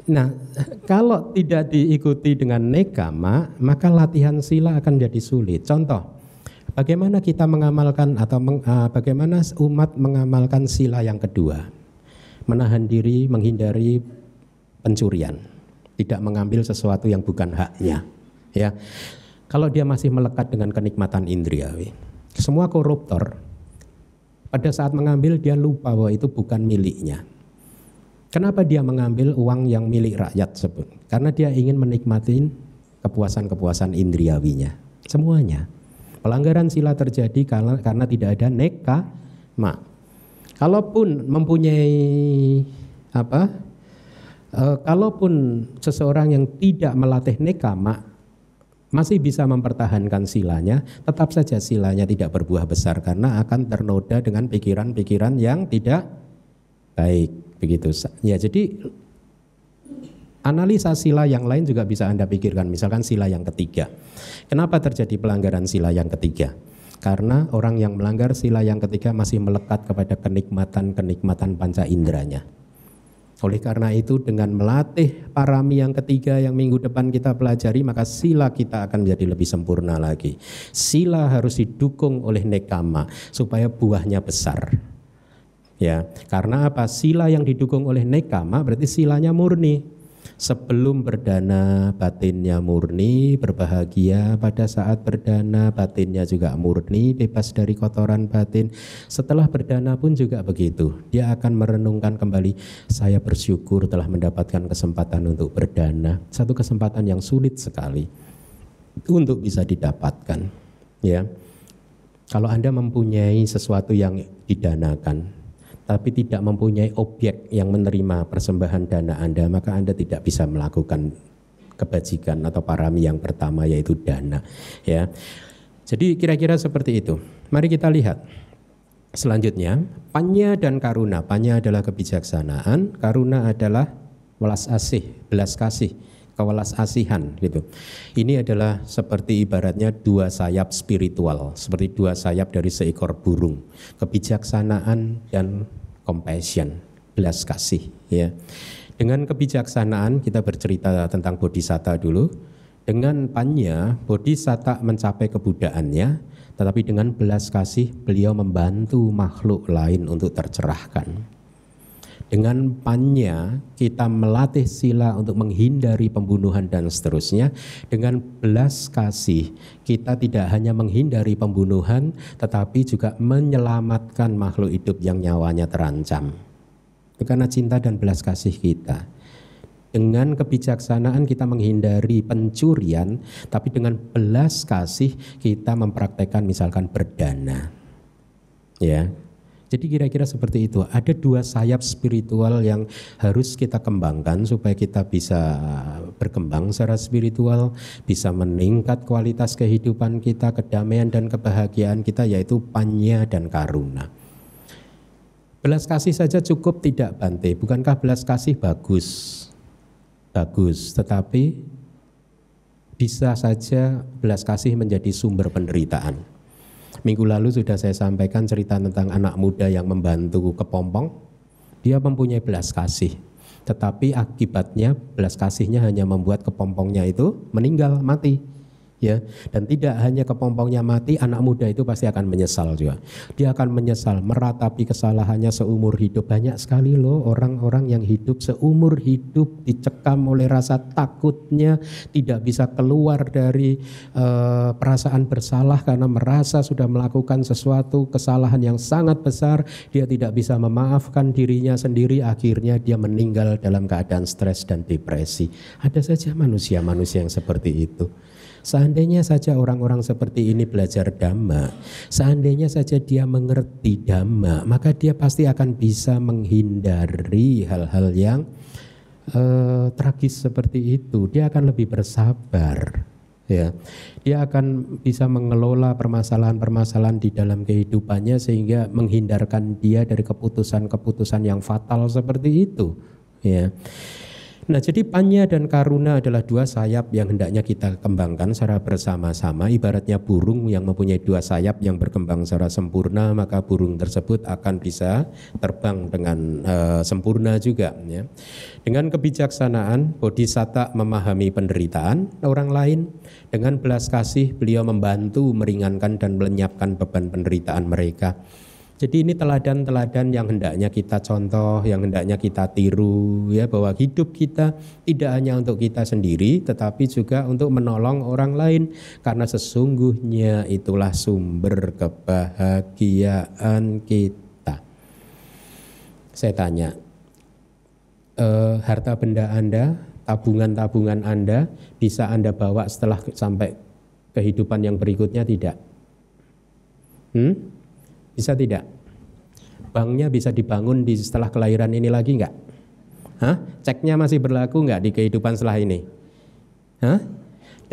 Nah, kalau tidak diikuti dengan nekama, maka latihan sila akan jadi sulit. Contoh, bagaimana kita mengamalkan atau bagaimana umat mengamalkan sila yang kedua? Menahan diri, menghindari pencurian, tidak mengambil sesuatu yang bukan haknya. Ya, kalau dia masih melekat dengan kenikmatan indriawi, semua koruptor pada saat mengambil dia lupa bahwa itu bukan miliknya. Kenapa dia mengambil uang yang milik rakyat sebut? Karena dia ingin menikmati kepuasan-kepuasan indriawinya, semuanya. Pelanggaran sila terjadi karena tidak ada nekama. Kalaupun mempunyai kalaupun seseorang yang tidak melatih nekama masih bisa mempertahankan silanya, tetap saja silanya tidak berbuah besar karena akan ternoda dengan pikiran-pikiran yang tidak baik. Begitu ya, jadi analisa sila yang lain juga bisa Anda pikirkan. Misalkan sila yang ketiga, kenapa terjadi pelanggaran sila yang ketiga? Karena orang yang melanggar sila yang ketiga masih melekat kepada kenikmatan panca inderanya. Oleh karena itu dengan melatih parami yang ketiga yang minggu depan kita pelajari, maka sila kita akan menjadi lebih sempurna lagi. Sila harus didukung oleh nekama supaya buahnya besar. Ya, karena apa? Sila yang didukung oleh nekama berarti silanya murni. Sebelum berdana batinnya murni, berbahagia pada saat berdana batinnya juga murni, bebas dari kotoran batin. Setelah berdana pun juga begitu. Dia akan merenungkan kembali, saya bersyukur telah mendapatkan kesempatan untuk berdana. Satu kesempatan yang sulit sekali untuk bisa didapatkan. Ya, kalau Anda mempunyai sesuatu yang didanakan, tapi tidak mempunyai objek yang menerima persembahan dana Anda, maka Anda tidak bisa melakukan kebajikan atau parami yang pertama, yaitu dana. Ya, jadi kira-kira seperti itu. Mari kita lihat selanjutnya, panya dan karuna. Panya adalah kebijaksanaan, karuna adalah welas asih, belas kasih, kewelas asihan gitu. Ini adalah seperti ibaratnya dua sayap spiritual, seperti dua sayap dari seekor burung. Kebijaksanaan dan compassion, belas kasih ya. Dengan kebijaksanaan kita bercerita tentang bodhisatta dulu. Dengan panya, bodhisatta mencapai kebudaannya, tetapi dengan belas kasih beliau membantu makhluk lain untuk tercerahkan. Dengan panya kita melatih sila untuk menghindari pembunuhan dan seterusnya. Dengan belas kasih kita tidak hanya menghindari pembunuhan, tetapi juga menyelamatkan makhluk hidup yang nyawanya terancam. Itu karena cinta dan belas kasih kita. Dengan kebijaksanaan kita menghindari pencurian, tapi dengan belas kasih kita mempraktekkan misalkan berdana. Ya. Jadi kira-kira seperti itu. Ada dua sayap spiritual yang harus kita kembangkan supaya kita bisa berkembang secara spiritual, bisa meningkat kualitas kehidupan kita, kedamaian dan kebahagiaan kita, yaitu panya dan karuna. Belas kasih saja cukup tidak, Bante? Bukankah belas kasih bagus? Bagus, tetapi bisa saja belas kasih menjadi sumber penderitaan. Minggu lalu sudah saya sampaikan cerita tentang anak muda yang membantu kepompong. Dia mempunyai belas kasih, tetapi akibatnya belas kasihnya hanya membuat kepompongnya itu meninggal, mati. Ya, dan tidak hanya kepompongnya mati, anak muda itu pasti akan menyesal juga. Dia akan menyesal, meratapi kesalahannya seumur hidup. Banyak sekali loh orang-orang yang hidup seumur hidup dicekam oleh rasa takutnya, tidak bisa keluar dari perasaan bersalah karena merasa sudah melakukan sesuatu kesalahan yang sangat besar. Dia tidak bisa memaafkan dirinya sendiri, akhirnya dia meninggal dalam keadaan stres dan depresi. Ada saja manusia-manusia yang seperti itu. Seandainya saja orang-orang seperti ini belajar Dhamma, seandainya saja dia mengerti Dhamma, maka dia pasti akan bisa menghindari hal-hal yang tragis seperti itu. Dia akan lebih bersabar, ya. Dia akan bisa mengelola permasalahan-permasalahan di dalam kehidupannya sehingga menghindarkan dia dari keputusan-keputusan yang fatal seperti itu, ya. Nah, jadi panya dan karuna adalah dua sayap yang hendaknya kita kembangkan secara bersama-sama. Ibaratnya burung yang mempunyai dua sayap yang berkembang secara sempurna, maka burung tersebut akan bisa terbang dengan sempurna juga. Ya. Dengan kebijaksanaan, Bodhisatta memahami penderitaan orang lain. Dengan belas kasih, beliau membantu meringankan dan melenyapkan beban penderitaan mereka. Jadi ini teladan-teladan yang hendaknya kita contoh, yang hendaknya kita tiru, ya, bahwa hidup kita tidak hanya untuk kita sendiri, tetapi juga untuk menolong orang lain, karena sesungguhnya itulah sumber kebahagiaan kita. Saya tanya, harta benda Anda, tabungan-tabungan Anda bisa Anda bawa setelah sampai kehidupan yang berikutnya tidak? Bisa tidak? Banknya bisa dibangun di setelah kelahiran ini lagi enggak? Ceknya masih berlaku enggak di kehidupan setelah ini?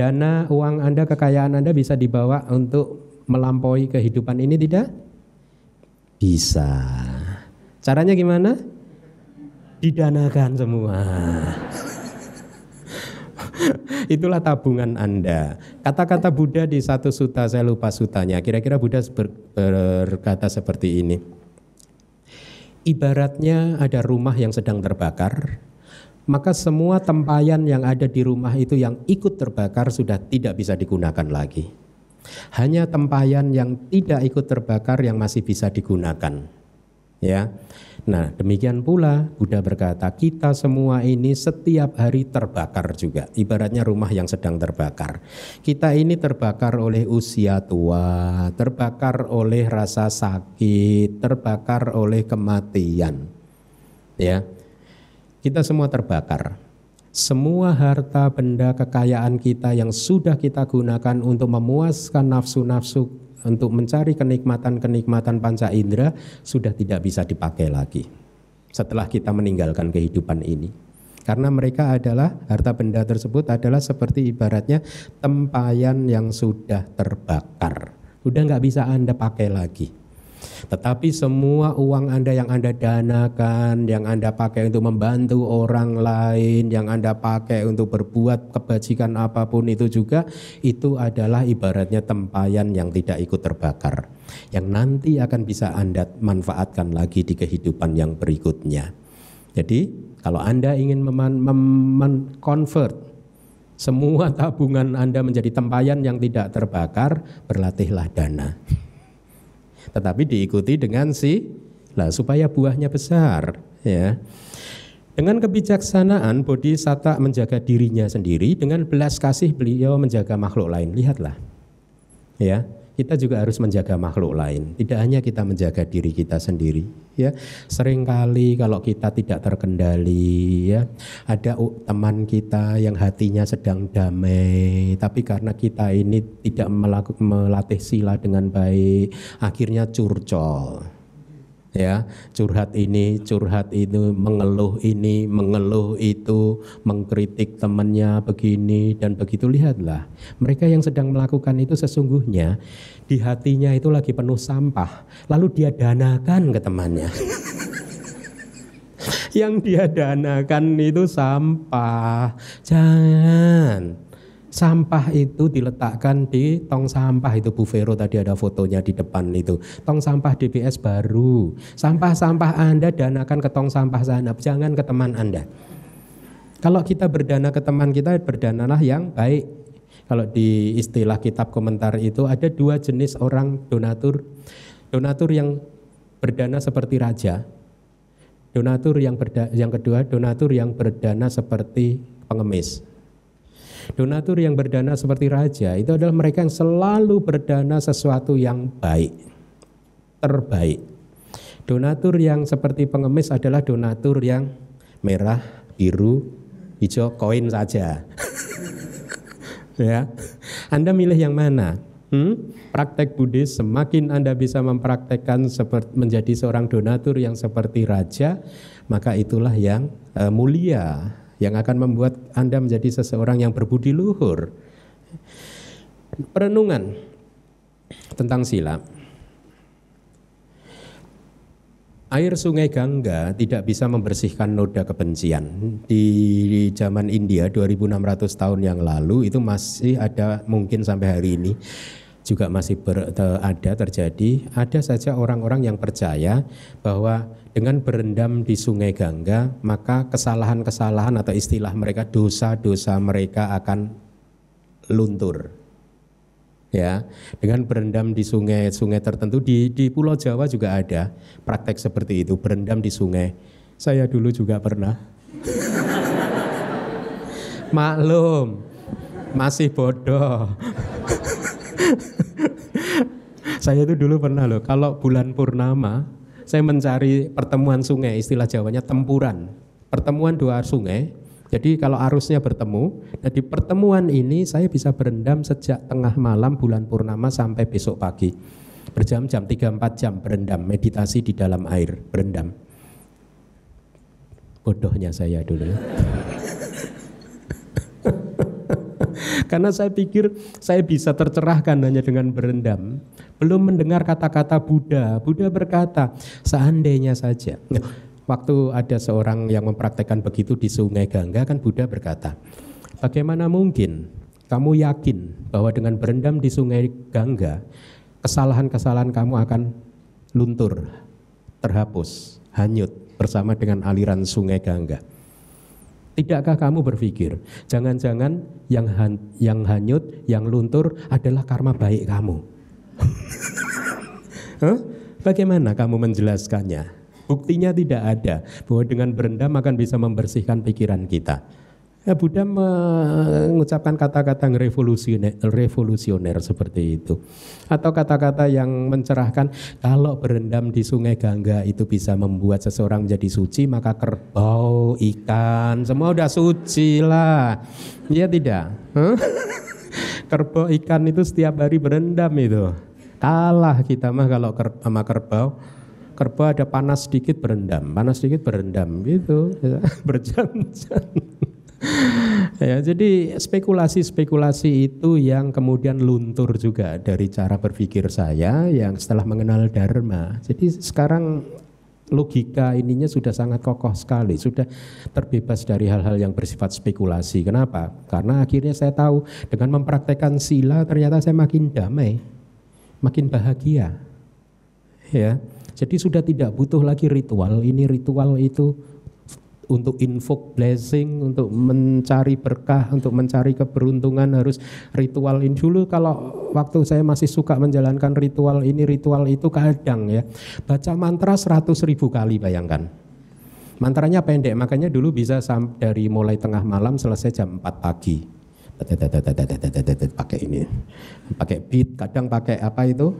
Dana, uang Anda, kekayaan Anda bisa dibawa untuk melampaui kehidupan ini tidak? Bisa. Caranya gimana? Didanakan semua. Itulah tabungan Anda. Kata-kata Buddha di satu sutta, saya lupa sutanya. Kira-kira Buddha berkata seperti ini. Ibaratnya ada rumah yang sedang terbakar, maka semua tempayan yang ada di rumah itu yang ikut terbakar sudah tidak bisa digunakan lagi. Hanya tempayan yang tidak ikut terbakar yang masih bisa digunakan. Ya. Nah, demikian pula Buddha berkata, kita semua ini setiap hari terbakar juga. Ibaratnya rumah yang sedang terbakar. Kita ini terbakar oleh usia tua, terbakar oleh rasa sakit, terbakar oleh kematian. Ya. Kita semua terbakar. Semua harta benda kekayaan kita yang sudah kita gunakan untuk memuaskan nafsu-nafsu, untuk mencari kenikmatan-kenikmatan panca indera sudah tidak bisa dipakai lagi setelah kita meninggalkan kehidupan ini. Karena mereka adalah, harta benda tersebut adalah seperti ibaratnya tempayan yang sudah terbakar. Udah nggak bisa Anda pakai lagi. Tetapi semua uang Anda yang Anda danakan, yang Anda pakai untuk membantu orang lain, yang Anda pakai untuk berbuat kebajikan apapun itu juga, itu adalah ibaratnya tempayan yang tidak ikut terbakar, yang nanti akan bisa Anda manfaatkan lagi di kehidupan yang berikutnya. Jadi kalau Anda ingin convert semua tabungan Anda menjadi tempayan yang tidak terbakar, berlatihlah dana. Tetapi diikuti dengan supaya buahnya besar, ya. Dengan kebijaksanaan Bodhisatta menjaga dirinya sendiri, dengan belas kasih beliau menjaga makhluk lain. Lihatlah, ya, kita juga harus menjaga makhluk lain. Tidak hanya kita menjaga diri kita sendiri, ya. Seringkali kalau kita tidak terkendali, ya, ada teman kita yang hatinya sedang damai, tapi karena kita ini tidak melatih sila dengan baik, akhirnya curcol. Ya, curhat ini, curhat itu, mengeluh ini, mengeluh itu, mengkritik temannya begini dan begitu. Lihatlah, mereka yang sedang melakukan itu sesungguhnya di hatinya itu lagi penuh sampah, lalu dia danakan ke temannya. Yang dia danakan itu sampah. Jangan. Sampah itu diletakkan di tong sampah itu, Bu Vero tadi ada fotonya di depan itu. Tong sampah DBS baru. Sampah-sampah Anda danakan ke tong sampah sana, jangan ke teman Anda. Kalau kita berdana ke teman kita, berdanalah yang baik. Kalau di istilah kitab komentar itu ada dua jenis orang donatur. Donatur yang berdana seperti raja. Donatur yang kedua, donatur yang berdana seperti pengemis. Donatur yang berdana seperti raja itu adalah mereka yang selalu berdana sesuatu yang baik, terbaik. Donatur yang seperti pengemis adalah donatur yang merah, biru, hijau, koin saja. Ya, Anda milih yang mana? Praktek Buddhis, semakin Anda bisa mempraktekkan menjadi seorang donatur yang seperti raja, maka itulah yang mulia, yang akan membuat Anda menjadi seseorang yang berbudi luhur. Perenungan tentang sila. Air sungai Gangga tidak bisa membersihkan noda kebencian. Di zaman India 2600 tahun yang lalu itu masih ada, mungkin sampai hari ini juga masih ada terjadi. Ada saja orang-orang yang percaya bahwa dengan berendam di sungai Gangga, maka kesalahan-kesalahan atau istilah mereka dosa-dosa mereka akan luntur. Ya, dengan berendam di sungai-sungai tertentu di Pulau Jawa juga ada praktek seperti itu, berendam di sungai. Saya dulu juga pernah. Maklum, masih bodoh. Saya itu dulu pernah loh, kalau bulan purnama saya mencari pertemuan sungai, istilah Jawanya tempuran. Pertemuan dua sungai. Jadi kalau arusnya bertemu, nah di pertemuan ini saya bisa berendam sejak tengah malam bulan purnama sampai besok pagi. Berjam-jam, 3-4 jam berendam, meditasi di dalam air, berendam. Bodohnya saya dulu. Karena saya pikir saya bisa tercerahkan hanya dengan berendam. Belum mendengar kata-kata Buddha. Buddha berkata, seandainya saja. Waktu ada seorang yang mempraktekkan begitu di sungai Gangga, kan Buddha berkata, bagaimana mungkin kamu yakin bahwa dengan berendam di sungai Gangga, kesalahan-kesalahan kamu akan luntur, terhapus, hanyut bersama dengan aliran sungai Gangga? Tidakkah kamu berpikir, jangan-jangan yang hanyut, yang luntur adalah karma baik kamu? Bagaimana kamu menjelaskannya? Buktinya tidak ada bahwa dengan berendam akan bisa membersihkan pikiran kita. Ya, Buddha mengucapkan kata-kata revolusioner seperti itu. Atau kata-kata yang mencerahkan, kalau berendam di sungai Gangga itu bisa membuat seseorang menjadi suci, maka kerbau, ikan, semua udah suci lah. Ya tidak? Kerbau, ikan itu setiap hari berendam itu. Kalah kita mah kalau sama kerbau. Kerbau ada panas sedikit berendam gitu, ya, berjam-jam. Ya, jadi spekulasi-spekulasi itu yang kemudian luntur juga dari cara berpikir saya yang setelah mengenal Dharma. Jadi sekarang logika ininya sudah sangat kokoh sekali, sudah terbebas dari hal-hal yang bersifat spekulasi. Kenapa? Karena akhirnya saya tahu dengan mempraktekkan sila ternyata saya makin damai, makin bahagia. Ya. Jadi sudah tidak butuh lagi ritual ini, ritual itu untuk invoke blessing, untuk mencari berkah, untuk mencari keberuntungan harus ritual ini. Dulu kalau waktu saya masih suka menjalankan ritual ini, ritual itu kadang ya, baca mantra 100.000 kali bayangkan. Mantranya pendek, makanya dulu bisa dari mulai tengah malam selesai jam 4 pagi. Pakai ini, pakai beat, kadang pakai apa itu?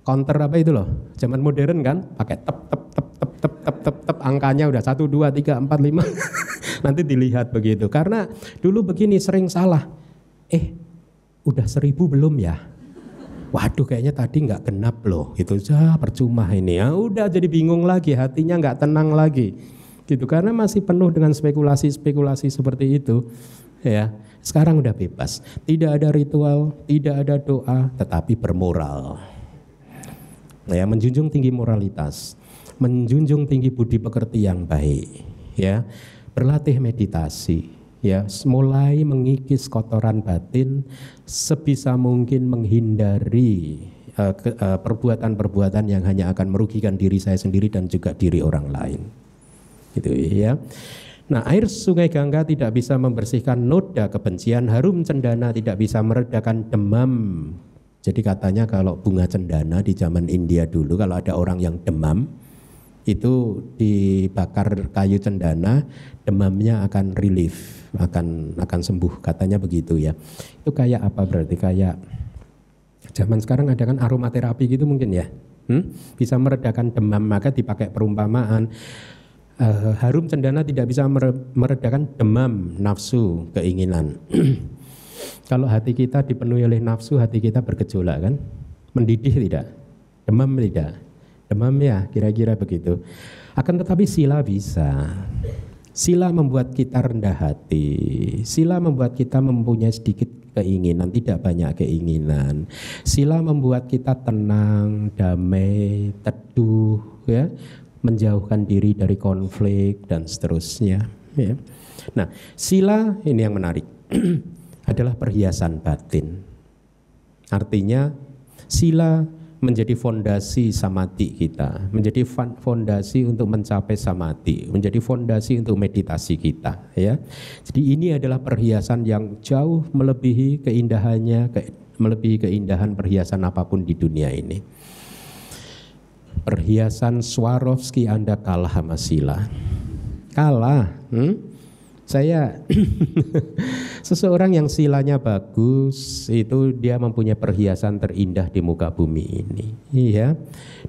Counter apa itu loh? Zaman modern kan, pakai tep angkanya udah 1 2 3 4 5. Nanti dilihat begitu. Karena dulu begini sering salah. Udah 1000 belum ya? Waduh kayaknya tadi nggak genap loh, gitu percuma ini ya. Udah jadi bingung lagi, hatinya nggak tenang lagi, gitu karena masih penuh dengan spekulasi seperti itu, ya. Sekarang udah bebas, tidak ada ritual, tidak ada doa, tetapi bermoral, ya, menjunjung tinggi moralitas, menjunjung tinggi budi pekerti yang baik, ya, berlatih meditasi. Ya, mulai mengikis kotoran batin, sebisa mungkin menghindari perbuatan-perbuatan yang hanya akan merugikan diri saya sendiri dan juga diri orang lain. Gitu ya. Nah, air Sungai Gangga tidak bisa membersihkan noda kebencian, harum cendana tidak bisa meredakan demam. Jadi katanya kalau bunga cendana di zaman India dulu, kalau ada orang yang demam, itu dibakar kayu cendana, demamnya akan relief, akan sembuh, katanya begitu ya. Itu kayak apa berarti? Kayak zaman sekarang ada kan aromaterapi gitu mungkin ya, bisa meredakan demam, maka dipakai perumpamaan. Harum cendana tidak bisa meredakan demam, nafsu, keinginan. Kalau hati kita dipenuhi oleh nafsu, hati kita bergejolak kan, mendidih tidak, demam tidak. Demam ya, kira-kira begitu. Akan tetapi sila bisa. Sila membuat kita rendah hati. Sila membuat kita mempunyai sedikit keinginan, tidak banyak keinginan. Sila membuat kita tenang, damai, teduh, ya, menjauhkan diri dari konflik dan seterusnya. Ya. Nah, sila ini yang menarik adalah perhiasan batin. Artinya sila menjadi fondasi samadhi kita, menjadi fondasi untuk mencapai samadhi, menjadi fondasi untuk meditasi kita, ya. Jadi ini adalah perhiasan yang jauh melebihi keindahannya, melebihi keindahan perhiasan apapun di dunia ini. Perhiasan Swarovski Anda kalah sama sila. Kalah. Saya seseorang yang silanya bagus itu dia mempunyai perhiasan terindah di muka bumi ini. Iya,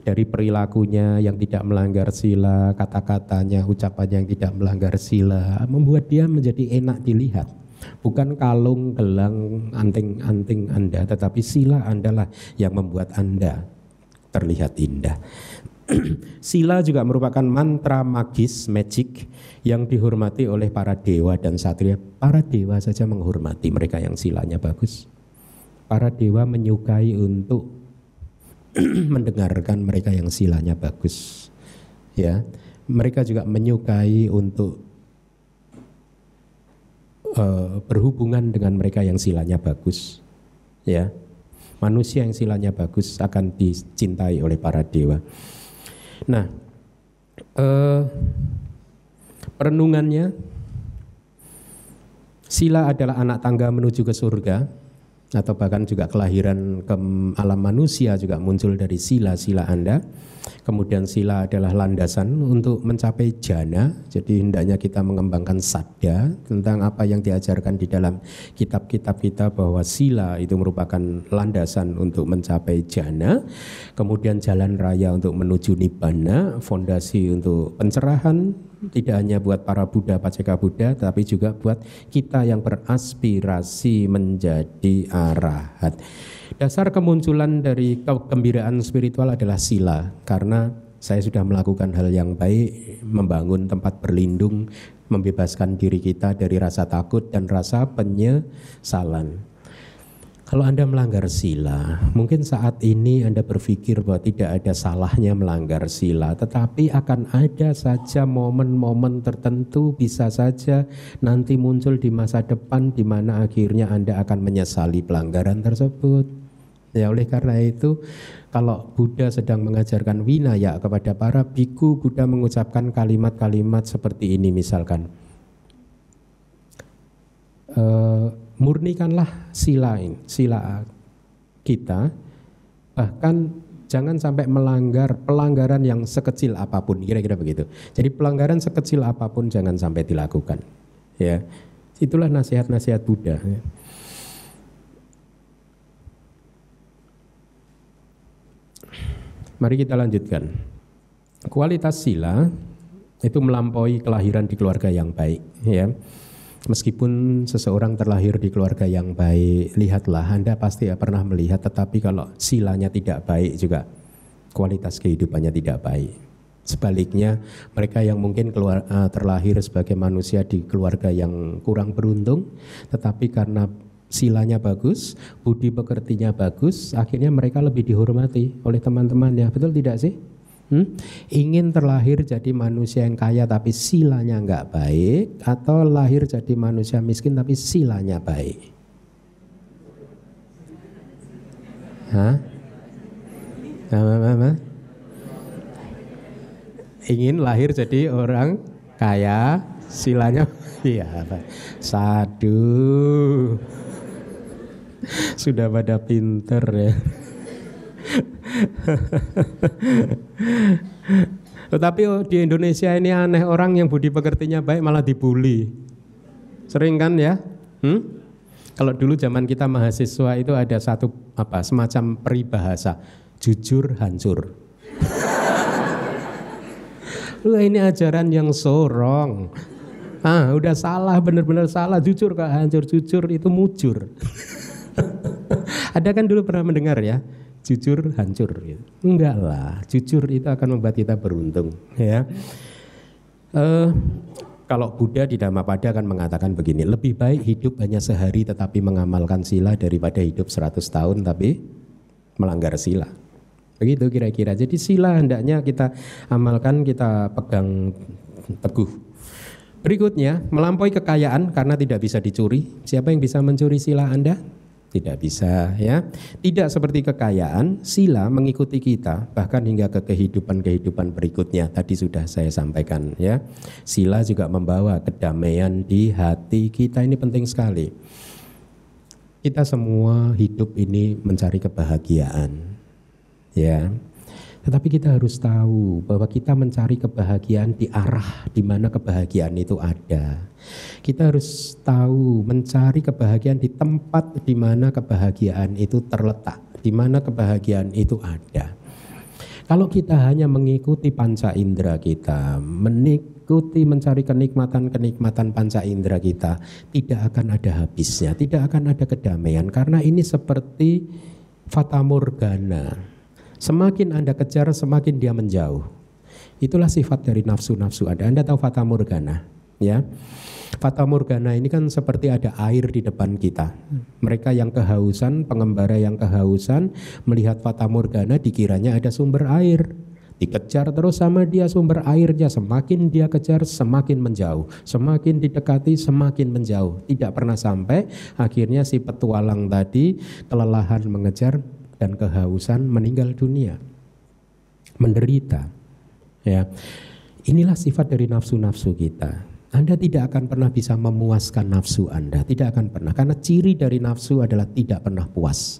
dari perilakunya yang tidak melanggar sila, kata-katanya, ucapannya yang tidak melanggar sila, membuat dia menjadi enak dilihat. Bukan kalung, gelang, anting-anting Anda, tetapi sila Anda lah yang membuat Anda terlihat indah. Sila juga merupakan mantra magis, magic yang dihormati oleh para dewa dan satria. Para dewa saja menghormati mereka yang silanya bagus. Para dewa menyukai untuk mendengarkan mereka yang silanya bagus. Ya, mereka juga menyukai untuk berhubungan dengan mereka yang silanya bagus. Ya, manusia yang silanya bagus akan dicintai oleh para dewa. Nah, perenungannya, sila adalah anak tangga menuju ke surga, atau bahkan juga kelahiran ke alam manusia juga muncul dari sila-sila Anda. Kemudian sila adalah landasan untuk mencapai jana. Jadi hendaknya kita mengembangkan sadda tentang apa yang diajarkan di dalam kitab-kitab kita, bahwa sila itu merupakan landasan untuk mencapai jana. Kemudian jalan raya untuk menuju nibbana, fondasi untuk pencerahan, tidak hanya buat para Buddha, Paceka Buddha, tapi juga buat kita yang beraspirasi menjadi arahat. Dasar kemunculan dari kegembiraan spiritual adalah sila, karena saya sudah melakukan hal yang baik, membangun tempat berlindung, membebaskan diri kita dari rasa takut dan rasa penyesalan. Kalau Anda melanggar sila, mungkin saat ini Anda berpikir bahwa tidak ada salahnya melanggar sila, tetapi akan ada saja momen-momen tertentu, bisa saja nanti muncul di masa depan di mana akhirnya Anda akan menyesali pelanggaran tersebut. Ya, oleh karena itu, kalau Buddha sedang mengajarkan winaya kepada para biku, Buddha mengucapkan kalimat-kalimat seperti ini misalkan. Murnikanlah sila kita, bahkan Jangan sampai melanggar pelanggaran yang sekecil apapun, kira-kira begitu. Jadi pelanggaran sekecil apapun jangan sampai dilakukan. Ya, itulah nasihat-nasihat Buddha. Ya. Mari kita lanjutkan. Kualitas sila itu melampaui kelahiran di keluarga yang baik. Ya. Meskipun seseorang terlahir di keluarga yang baik, lihatlah, Anda pasti pernah melihat, tetapi kalau silanya tidak baik juga kualitas kehidupannya tidak baik. Sebaliknya, mereka yang mungkin terlahir sebagai manusia di keluarga yang kurang beruntung, tetapi karena silanya bagus, budi pekertinya bagus, akhirnya mereka lebih dihormati oleh teman-temannya. Betul tidak sih? Ingin terlahir jadi manusia yang kaya tapi silanya enggak baik, atau lahir jadi manusia miskin tapi silanya baik? Hah? Ingin lahir jadi orang kaya, silanya iya, sadu. Sudah pada pinter ya. Tetapi di Indonesia ini aneh, orang yang budi pekertinya baik malah dibully. Sering kan ya? Kalau dulu zaman kita mahasiswa itu ada satu semacam peribahasa, jujur hancur. Ini ajaran yang sorong. Udah salah, benar-benar salah. Jujur gak hancur, jujur itu mujur. Ada kan dulu pernah mendengar ya? Jujur hancur, enggak lah. Jujur itu akan membuat kita beruntung, ya. Kalau Buddha di Dhammapada akan mengatakan begini, lebih baik hidup hanya sehari tetapi mengamalkan sila daripada hidup 100 tahun tapi melanggar sila. Begitu kira-kira. Jadi sila hendaknya kita amalkan, kita pegang teguh. Berikutnya, melampaui kekayaan karena tidak bisa dicuri. Siapa yang bisa mencuri sila Anda? Tidak bisa, ya. Tidak seperti kekayaan, sila mengikuti kita bahkan hingga ke kehidupan-kehidupan berikutnya. Tadi sudah saya sampaikan, ya. Sila juga membawa kedamaian di hati kita. Ini penting sekali. Kita semua hidup ini mencari kebahagiaan, ya. Tetapi kita harus tahu bahwa kita mencari kebahagiaan di arah di mana kebahagiaan itu ada. Kita harus tahu mencari kebahagiaan di tempat di mana kebahagiaan itu terletak, di mana kebahagiaan itu ada. Kalau kita hanya mengikuti panca indera kita, mencari kenikmatan-kenikmatan panca indera kita, tidak akan ada habisnya, tidak akan ada kedamaian, karena ini seperti fata morgana. Semakin Anda kejar, semakin dia menjauh. Itulah sifat dari nafsu-nafsu Anda. Anda tahu fata morgana, ya? Fata morgana ini kan seperti ada air di depan kita. Mereka yang kehausan, pengembara yang kehausan, melihat fata morgana dikiranya ada sumber air. Dikejar terus sama dia sumber airnya, semakin dia kejar semakin menjauh, semakin didekati semakin menjauh, tidak pernah sampai. Akhirnya si petualang tadi kelelahan mengejar dan kehausan meninggal dunia, menderita. Ya, inilah sifat dari nafsu-nafsu kita. Anda tidak akan pernah bisa memuaskan nafsu Anda, tidak akan pernah, karena ciri dari nafsu adalah tidak pernah puas,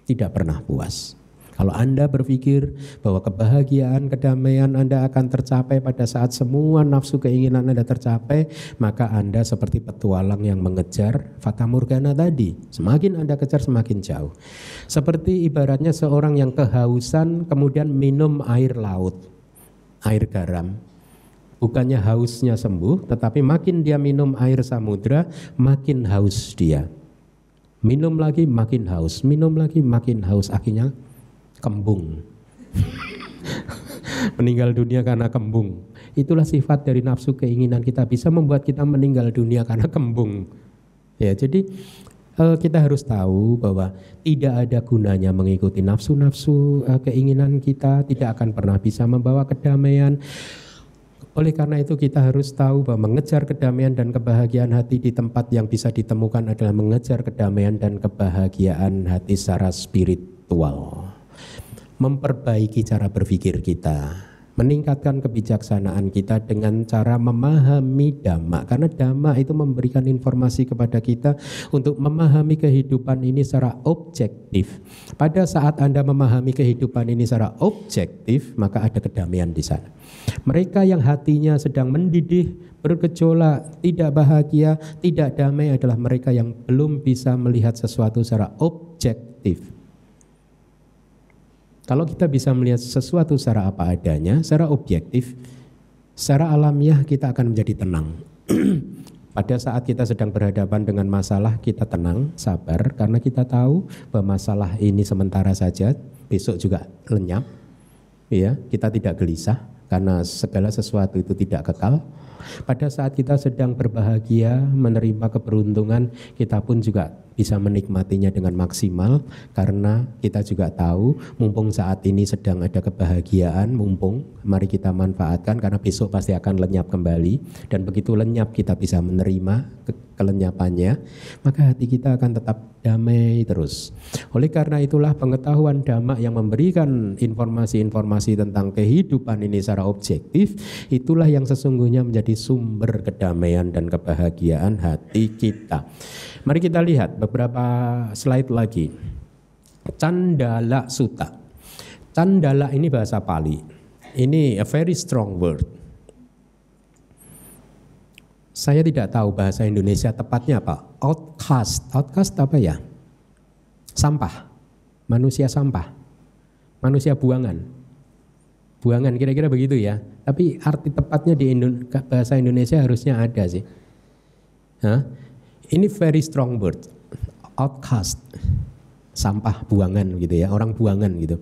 tidak pernah puas. Kalau Anda berpikir bahwa kebahagiaan, kedamaian Anda akan tercapai pada saat semua nafsu keinginan Anda tercapai, maka Anda seperti petualang yang mengejar fata morgana tadi. Semakin Anda kejar semakin jauh. Seperti ibaratnya seorang yang kehausan kemudian minum air laut, air garam. Bukannya hausnya sembuh, tetapi makin dia minum air samudra, makin haus dia. Minum lagi makin haus, minum lagi makin haus, akhirnya kembung. Meninggal dunia karena kembung. Itulah sifat dari nafsu keinginan kita, bisa membuat kita meninggal dunia karena kembung. Ya, jadi kita harus tahu bahwa tidak ada gunanya mengikuti nafsu-nafsu keinginan kita, tidak akan pernah bisa membawa kedamaian. Oleh karena itu kita harus tahu bahwa mengejar kedamaian dan kebahagiaan hati di tempat yang bisa ditemukan adalah mengejar kedamaian dan kebahagiaan hati secara spiritual. Memperbaiki cara berpikir kita, meningkatkan kebijaksanaan kita dengan cara memahami Dhamma. Karena Dhamma itu memberikan informasi kepada kita untuk memahami kehidupan ini secara objektif. Pada saat Anda memahami kehidupan ini secara objektif, maka ada kedamaian di sana. Mereka yang hatinya sedang mendidih, bergejolak, tidak bahagia, tidak damai adalah mereka yang belum bisa melihat sesuatu secara objektif. Kalau kita bisa melihat sesuatu secara apa adanya, secara objektif, secara alamiah kita akan menjadi tenang. Pada saat kita sedang berhadapan dengan masalah, kita tenang, sabar, karena kita tahu bahwa masalah ini sementara saja, besok juga lenyap. Ya, kita tidak gelisah karena segala sesuatu itu tidak kekal. Pada saat kita sedang berbahagia, menerima keberuntungan, kita pun juga bisa menikmatinya dengan maksimal karena kita juga tahu mumpung saat ini sedang ada kebahagiaan, mumpung mari kita manfaatkan karena besok pasti akan lenyap kembali, dan begitu lenyap kita bisa menerima kelenyapannya, maka hati kita akan tetap damai terus. Oleh karena itulah pengetahuan Dhamma yang memberikan informasi-informasi tentang kehidupan ini secara objektif, itulah yang sesungguhnya menjadi sumber kedamaian dan kebahagiaan hati kita. Mari kita lihat beberapa slide lagi. Candala Sutta. Candala ini bahasa Pali. Ini a very strong word. Saya tidak tahu bahasa Indonesia tepatnya apa. Outcast. Outcast apa ya? Sampah. Manusia sampah. Manusia buangan. Buangan kira-kira begitu ya. Tapi arti tepatnya di bahasa Indonesia harusnya ada sih. Hah? Ini very strong word. Outcast. Sampah buangan gitu ya, orang buangan gitu.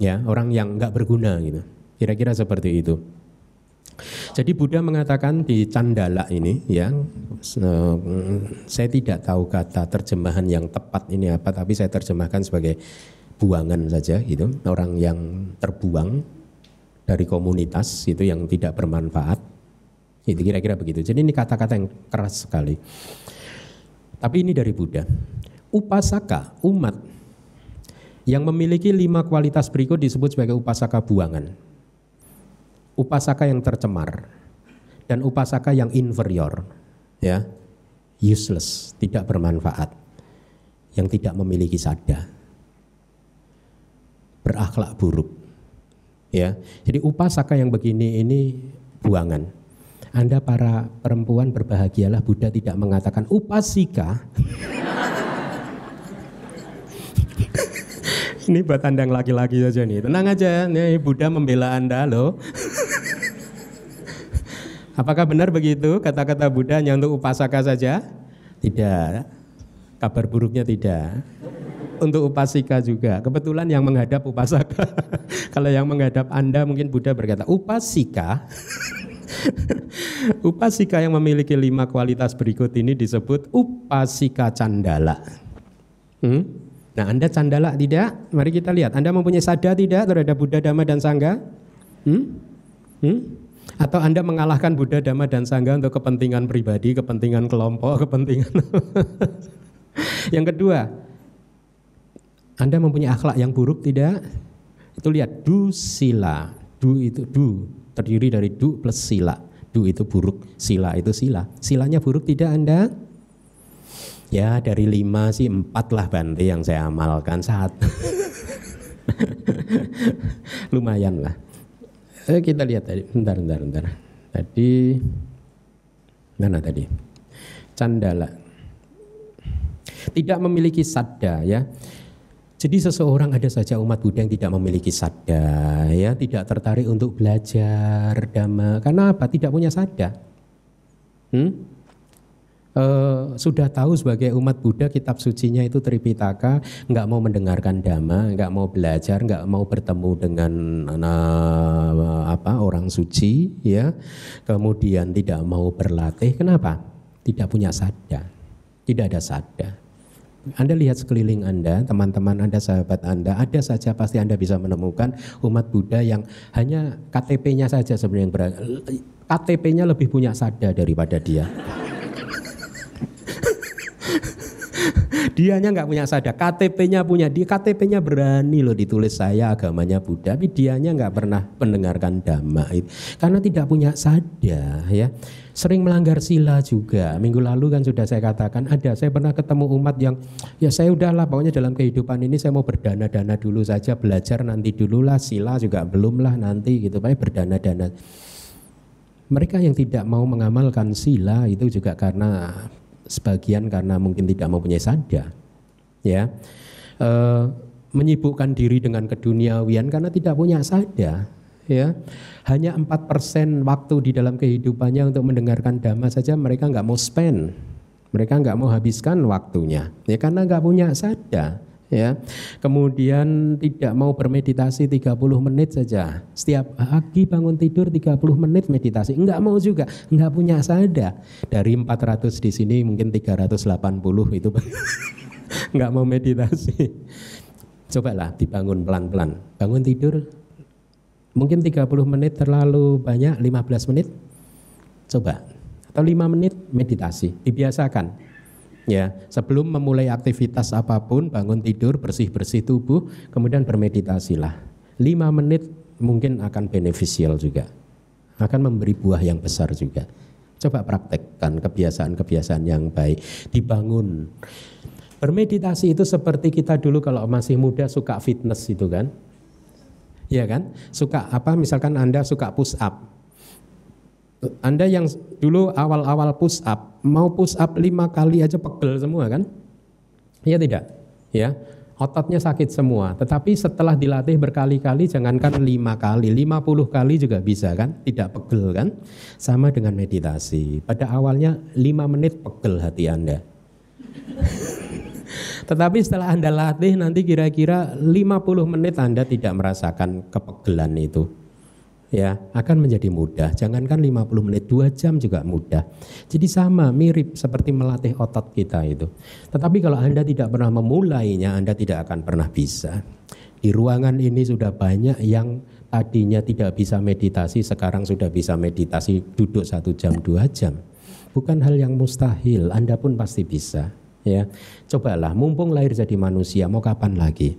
Ya, orang yang enggak berguna gitu. Kira-kira seperti itu. Jadi Buddha mengatakan di Candala ini ya, saya tidak tahu kata terjemahan yang tepat ini apa, tapi saya terjemahkan sebagai buangan saja gitu, orang yang terbuang dari komunitas itu yang tidak bermanfaat. Itu kira-kira begitu. Jadi ini kata-kata yang keras sekali. Tapi ini dari Buddha. Upasaka, umat yang memiliki 5 kualitas berikut disebut sebagai upasaka buangan. Upasaka yang tercemar dan upasaka yang inferior, ya, useless, tidak bermanfaat, yang tidak memiliki sadha, berakhlak buruk, ya. Jadi upasaka yang begini ini buangan. Anda para perempuan berbahagialah, Buddha tidak mengatakan upasika. Ini buat Anda yang laki-laki saja nih. Tenang aja, nih Buddha membela Anda loh. Apakah benar begitu kata-kata Buddha hanya untuk upasaka saja? Tidak. Kabar buruknya tidak. Untuk upasika juga. Kebetulan yang menghadap upasaka. Kalau yang menghadap Anda mungkin Buddha berkata upasika. Upasika yang memiliki 5 kualitas berikut ini disebut upasika candala. Nah, Anda candala tidak? Mari kita lihat. Anda mempunyai sadha tidak terhadap Buddha, Dhamma, dan Sangha? Atau Anda mengalahkan Buddha, Dhamma, dan Sangha untuk kepentingan pribadi, kepentingan kelompok, kepentingan... Yang kedua, Anda mempunyai akhlak yang buruk tidak? Itu lihat, du sila. Du itu du, terdiri dari du plus sila. Du itu buruk, sila itu sila. Silanya buruk tidak Anda? Ya dari 5 sih 4 lah Bante yang saya amalkan, 1. Lumayan lah. Kita lihat tadi, bentar. Tadi, mana tadi? Candala. Tidak memiliki sadha ya. Jadi seseorang, ada saja umat Buddha yang tidak memiliki sadha ya, tidak tertarik untuk belajar Dhamma. Karena apa? Tidak punya sadha. Sudah tahu sebagai umat Buddha kitab sucinya itu Tripitaka, nggak mau mendengarkan Dhamma, nggak mau belajar, nggak mau bertemu dengan orang suci, ya. Kemudian tidak mau berlatih. Kenapa? Tidak punya sadha, tidak ada sadha. Anda lihat sekeliling Anda, teman-teman Anda, sahabat Anda, ada saja pasti Anda bisa menemukan umat Buddha yang hanya KTP-nya saja sebenarnya KTP-nya lebih punya sadha daripada dia. Dianya nggak punya sada, KTP-nya punya, di KTP-nya berani loh ditulis saya agamanya Buddha, tapi dianya nggak pernah mendengarkan Dhamma itu karena tidak punya sada ya. Sering melanggar sila juga. Minggu lalu kan sudah saya katakan saya pernah ketemu umat yang ya saya udahlah pokoknya dalam kehidupan ini saya mau berdana-dana dulu saja, belajar nanti dulu lah, sila juga belum lah nanti gitu, pokoknya berdana-dana. Mereka yang tidak mau mengamalkan sila itu juga karena sebagian karena mungkin tidak mempunyai sada, ya, menyibukkan diri dengan keduniawian karena tidak punya sada, ya. Hanya 4% waktu di dalam kehidupannya untuk mendengarkan Dhamma saja mereka nggak mau spend, mereka nggak mau habiskan waktunya, ya karena nggak punya sada. Ya, kemudian tidak mau bermeditasi 30 menit saja. Setiap pagi bangun tidur 30 menit meditasi. Enggak mau juga, enggak punya sada. Dari 400 di sini mungkin 380 itu enggak mau meditasi. Cobalah dibangun pelan-pelan. Bangun tidur mungkin 30 menit terlalu banyak, 15 menit. Coba. Atau 5 menit meditasi, dibiasakan. Ya, sebelum memulai aktivitas apapun, bangun tidur, bersih-bersih tubuh, kemudian bermeditasilah. 5 menit mungkin akan beneficial juga. Akan memberi buah yang besar juga. Coba praktekkan kebiasaan-kebiasaan yang baik, dibangun. Bermeditasi itu seperti kita dulu kalau masih muda suka fitness itu kan. Iya kan? Suka apa? Misalkan Anda suka push up. Anda yang dulu awal-awal push up, mau push up 5 kali aja pegel semua kan? Iya tidak? Ya, ototnya sakit semua. Tetapi setelah dilatih berkali-kali, jangankan 5 kali, 50 kali juga bisa kan? Tidak pegel kan? Sama dengan meditasi. Pada awalnya 5 menit pegel hati Anda. Tetapi setelah Anda latih nanti kira-kira 50 menit Anda tidak merasakan kepegelan itu. Ya, akan menjadi mudah. Jangankan 50 menit, 2 jam juga mudah. Jadi sama, mirip seperti melatih otot kita itu. Tetapi kalau Anda tidak pernah memulainya, Anda tidak akan pernah bisa. Di ruangan ini sudah banyak yang tadinya tidak bisa meditasi, sekarang sudah bisa meditasi, duduk 1 jam, 2 jam. Bukan hal yang mustahil, Anda pun pasti bisa. Ya, cobalah, mumpung lahir jadi manusia, mau kapan lagi?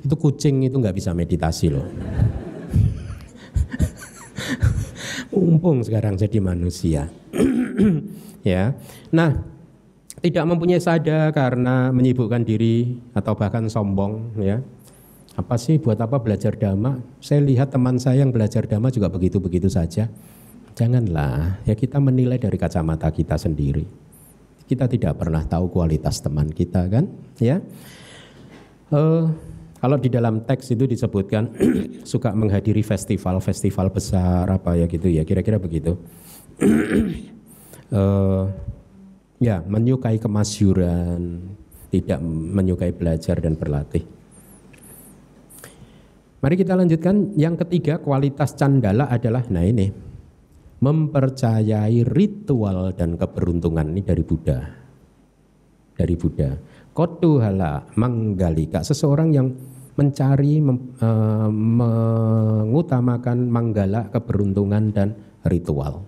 Itu kucing itu nggak bisa meditasi loh. Mumpung sekarang jadi manusia. Ya. Nah, tidak mempunyai sada karena menyibukkan diri atau bahkan sombong, ya. Apa sih, buat apa belajar Dhamma? Saya lihat teman saya yang belajar Dhamma juga begitu-begitu saja. Janganlah, ya kita menilai dari kacamata kita sendiri. Kita tidak pernah tahu kualitas teman kita kan, ya. Kalau di dalam teks itu disebutkan suka menghadiri festival-festival besar apa ya gitu ya, kira-kira begitu. Ya, menyukai kemasyhuran, tidak menyukai belajar dan berlatih. Mari kita lanjutkan. Yang ketiga, kualitas candala adalah, nah ini, mempercayai ritual dan keberuntungan. Ini dari Buddha. Dari Buddha. Kotuhala manggalika, seseorang yang mencari mengutamakan manggala, keberuntungan dan ritual.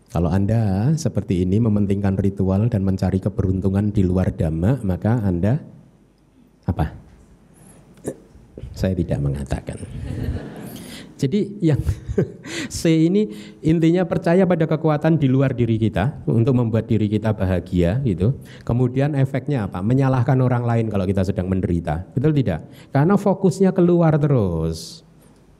Kalau Anda seperti ini mementingkan ritual dan mencari keberuntungan di luar Dhamma, maka Anda apa? Saya tidak mengatakan. Jadi yang C ini intinya percaya pada kekuatan di luar diri kita untuk membuat diri kita bahagia gitu. Kemudian efeknya apa? Menyalahkan orang lain kalau kita sedang menderita. Betul tidak? Karena fokusnya keluar terus.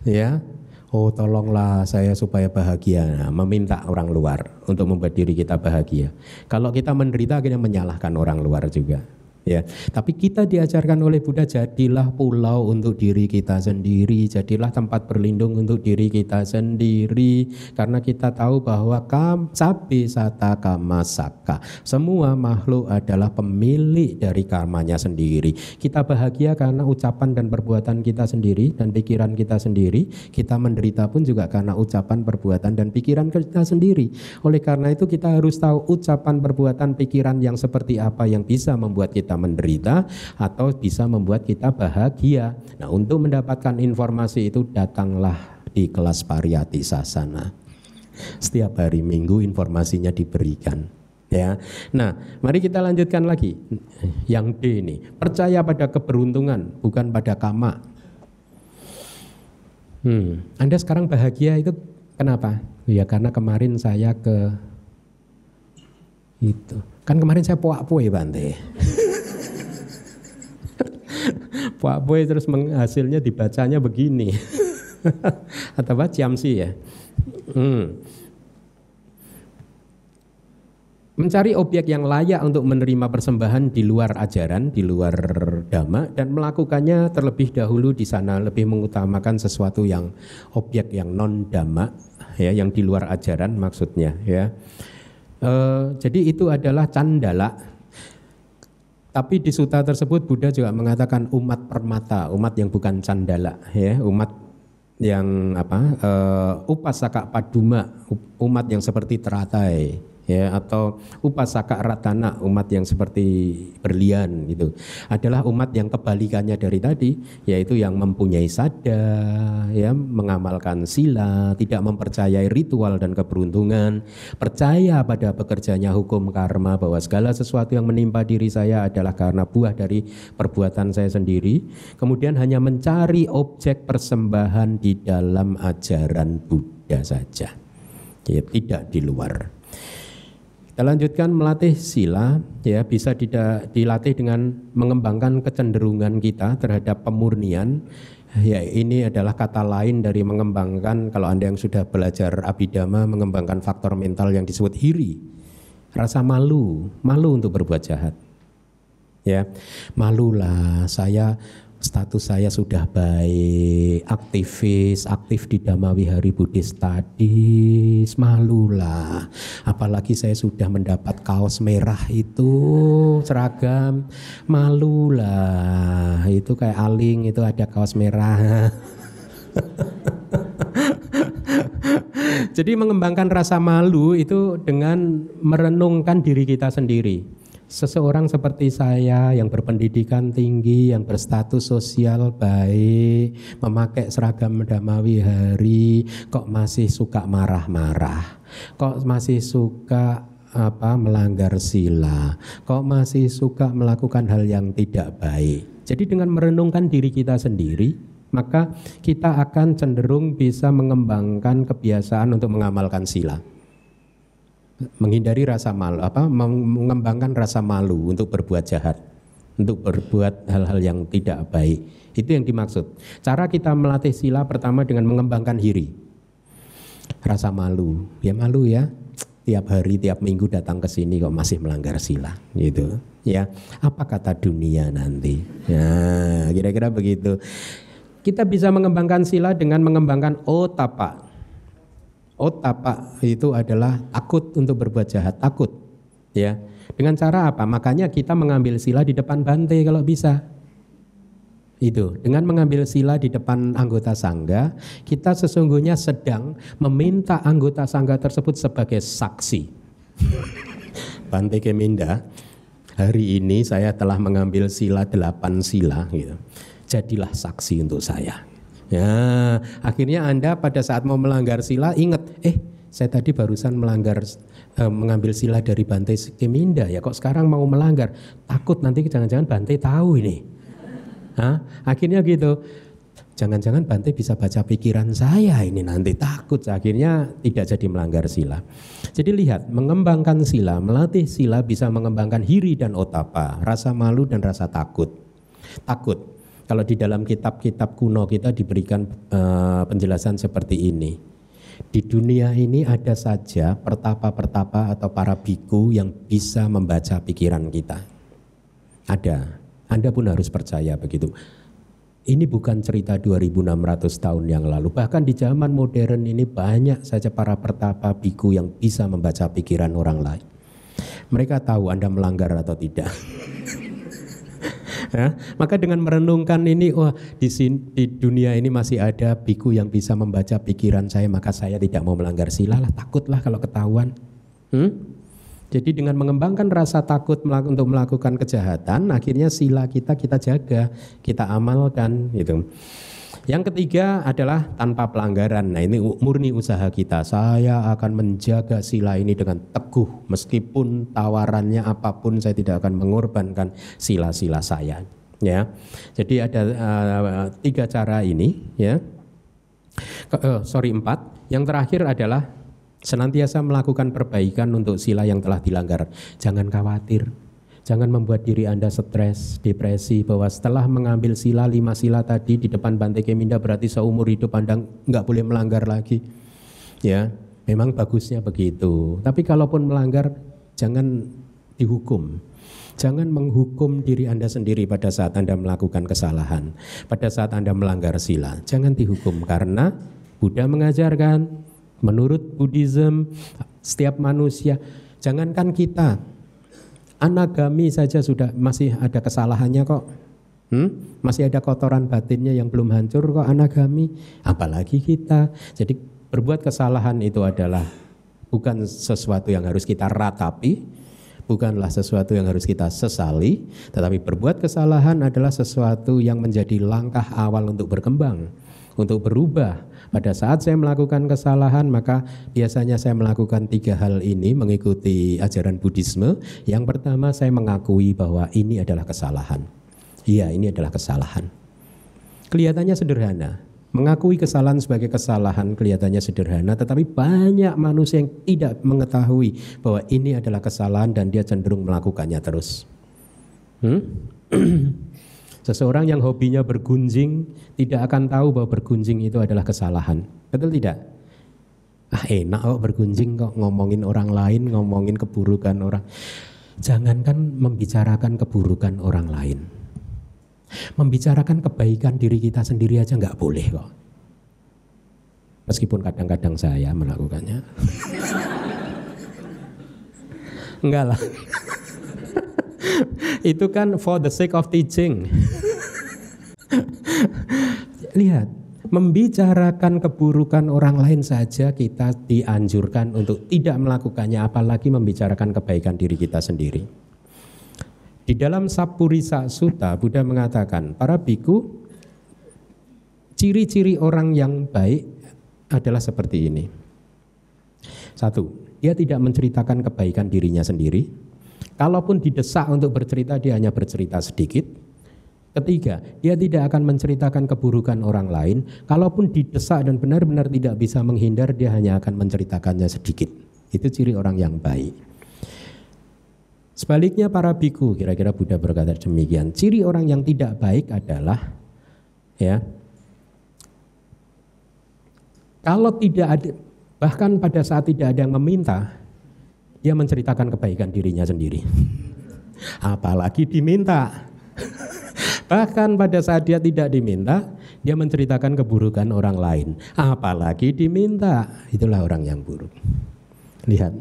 Ya. Oh, tolonglah saya supaya bahagia. Nah, meminta orang luar untuk membuat diri kita bahagia. Kalau kita menderita akhirnya menyalahkan orang luar juga. Ya, tapi kita diajarkan oleh Buddha, jadilah pulau untuk diri kita sendiri, jadilah tempat berlindung untuk diri kita sendiri, karena kita tahu bahwa sabe sata kama saka, semua makhluk adalah pemilik dari karmanya sendiri. Kita bahagia karena ucapan dan perbuatan kita sendiri dan pikiran kita sendiri. Kita menderita pun juga karena ucapan, perbuatan dan pikiran kita sendiri. Oleh karena itu kita harus tahu ucapan, perbuatan, pikiran yang seperti apa yang bisa membuat kita menderita atau bisa membuat kita bahagia. Nah, untuk mendapatkan informasi itu datanglah di kelas Pariyati Sasana. Setiap hari Minggu informasinya diberikan. Ya. Nah, mari kita lanjutkan lagi. Yang D ini, percaya pada keberuntungan, bukan pada kama. Anda sekarang bahagia itu kenapa? Ya karena kemarin saya ke itu. Kan kemarin saya puak-puak Bante. Puak-puak terus hasilnya dibacanya begini. Atau apa ciamsi ya. Mencari objek yang layak untuk menerima persembahan di luar ajaran, di luar dhamma, dan melakukannya terlebih dahulu di sana, lebih mengutamakan sesuatu yang objek yang non dhamma, ya, yang di luar ajaran maksudnya, ya. Jadi itu adalah candala. Tapi di sutta tersebut Buddha juga mengatakan umat permata, umat yang bukan candala, ya, umat yang upasaka paduma, umat yang seperti teratai, ya, atau upasaka ratana, umat yang seperti berlian gitu, adalah umat yang kebalikannya dari tadi, yaitu yang mempunyai sada, ya, mengamalkan sila, tidak mempercayai ritual dan keberuntungan, percaya pada bekerjanya hukum karma, bahwa segala sesuatu yang menimpa diri saya adalah karena buah dari perbuatan saya sendiri, kemudian hanya mencari objek persembahan di dalam ajaran Buddha saja, ya, tidak di luar. Kita lanjutkan melatih sila, ya, bisa dilatih dengan mengembangkan kecenderungan kita terhadap pemurnian. Ya, ini adalah kata lain dari mengembangkan, kalau Anda yang sudah belajar Abhidhamma, mengembangkan faktor mental yang disebut hiri. Rasa malu untuk berbuat jahat. Ya, malulah status saya sudah baik, aktif di Dhamma Wihari Buddhist Studies, malulah. Apalagi saya sudah mendapat kaos merah itu, seragam, malulah. Itu kayak Aling itu ada kaos merah. Jadi mengembangkan rasa malu itu dengan merenungkan diri kita sendiri. Seseorang seperti saya yang berpendidikan tinggi, yang berstatus sosial baik, memakai seragam Dhamma Wihari, kok masih suka marah-marah, kok masih suka melanggar sila, kok masih suka melakukan hal yang tidak baik. Jadi dengan merenungkan diri kita sendiri, maka kita akan cenderung bisa mengembangkan kebiasaan untuk mengamalkan sila. Menghindari rasa malu, mengembangkan rasa malu untuk berbuat jahat, untuk berbuat hal-hal yang tidak baik. Itu yang dimaksud. Cara kita melatih sila pertama dengan mengembangkan hiri. Rasa malu, ya, tiap hari, tiap minggu datang ke sini kok masih melanggar sila, gitu. Ya, apa kata dunia nanti? Ya, kira-kira begitu. Kita bisa mengembangkan sila dengan mengembangkan otapa. Otapa itu adalah takut untuk berbuat jahat, takut, ya. Dengan cara apa? Makanya kita mengambil sila di depan Bante kalau bisa. Itu, dengan mengambil sila di depan anggota sangga, kita sesungguhnya sedang meminta anggota sangga tersebut sebagai saksi. Bante Keminda, hari ini saya telah mengambil sila 8 sila, gitu. Jadilah saksi untuk saya. Ya, akhirnya Anda pada saat mau melanggar sila ingat, saya tadi barusan mengambil sila dari Bante Keminda, ya kok sekarang mau melanggar? Takut nanti jangan-jangan Bante tahu ini. Akhirnya gitu. Jangan-jangan Bante bisa baca pikiran saya ini nanti, takut. Akhirnya tidak jadi melanggar sila. Jadi lihat, mengembangkan sila, melatih sila bisa mengembangkan hiri dan otapa, rasa malu dan rasa takut. Takut. Kalau di dalam kitab-kitab kuno kita diberikan penjelasan seperti ini. Di dunia ini ada saja pertapa-pertapa atau para biku yang bisa membaca pikiran kita. Ada. Anda pun harus percaya begitu. Ini bukan cerita 2600 tahun yang lalu. Bahkan di zaman modern ini banyak saja para pertapa biku yang bisa membaca pikiran orang lain. Mereka tahu Anda melanggar atau tidak. Ya, maka dengan merenungkan ini, di dunia ini masih ada biku yang bisa membaca pikiran saya, maka saya tidak mau melanggar sila lah, takutlah kalau ketahuan. Jadi dengan mengembangkan rasa takut untuk melakukan kejahatan, akhirnya sila kita jaga, kita amalkan gitu. Yang ketiga adalah tanpa pelanggaran. Nah, ini murni usaha kita. Saya akan menjaga sila ini dengan teguh, meskipun tawarannya apapun saya tidak akan mengorbankan sila-sila saya. Ya, jadi ada 3 cara ini. Ya, 4. Yang terakhir adalah senantiasa melakukan perbaikan untuk sila yang telah dilanggar. Jangan khawatir. Jangan membuat diri Anda stres, depresi, bahwa setelah mengambil sila 5 sila tadi di depan Bante Keminda berarti seumur hidup Anda nggak boleh melanggar lagi. Ya, memang bagusnya begitu. Tapi kalaupun melanggar, jangan dihukum. Jangan menghukum diri Anda sendiri pada saat Anda melakukan kesalahan. Pada saat Anda melanggar sila, jangan dihukum, karena Buddha mengajarkan, menurut Buddhism, setiap manusia, jangankan kita, anagami saja sudah masih ada kesalahannya kok. Masih ada kotoran batinnya yang belum hancur kok anagami, apalagi kita. Jadi berbuat kesalahan itu adalah bukan sesuatu yang harus kita ratapi, bukanlah sesuatu yang harus kita sesali, tetapi berbuat kesalahan adalah sesuatu yang menjadi langkah awal untuk berkembang, untuk berubah. Pada saat saya melakukan kesalahan, maka biasanya saya melakukan 3 hal ini mengikuti ajaran Buddhisme. Yang pertama, saya mengakui bahwa ini adalah kesalahan. Iya, ini adalah kesalahan. Kelihatannya sederhana. Mengakui kesalahan sebagai kesalahan kelihatannya sederhana, tetapi banyak manusia yang tidak mengetahui bahwa ini adalah kesalahan dan dia cenderung melakukannya terus. Seseorang yang hobinya bergunjing tidak akan tahu bahwa bergunjing itu adalah kesalahan. Betul tidak? Enak kok bergunjing, kok ngomongin orang lain, ngomongin keburukan orang. Jangankan membicarakan keburukan orang lain, membicarakan kebaikan diri kita sendiri aja nggak boleh kok. Meskipun kadang-kadang saya melakukannya. Enggak lah. Itu kan for the sake of teaching. Lihat, membicarakan keburukan orang lain saja kita dianjurkan untuk tidak melakukannya, apalagi membicarakan kebaikan diri kita sendiri. Di dalam Sappurisa Sutta, Buddha mengatakan, para biku, ciri-ciri orang yang baik adalah seperti ini. 1, dia tidak menceritakan kebaikan dirinya sendiri. Kalaupun didesak untuk bercerita, dia hanya bercerita sedikit. 3, dia tidak akan menceritakan keburukan orang lain. Kalaupun didesak dan benar-benar tidak bisa menghindar, dia hanya akan menceritakannya sedikit. Itu ciri orang yang baik. Sebaliknya para biku, kira-kira Buddha berkata demikian. Ciri orang yang tidak baik adalah, ya, kalau tidak ada, bahkan pada saat tidak ada yang meminta, dia menceritakan kebaikan dirinya sendiri. Apalagi diminta. Bahkan pada saat dia tidak diminta, dia menceritakan keburukan orang lain. Apalagi diminta. Itulah orang yang buruk. Lihat.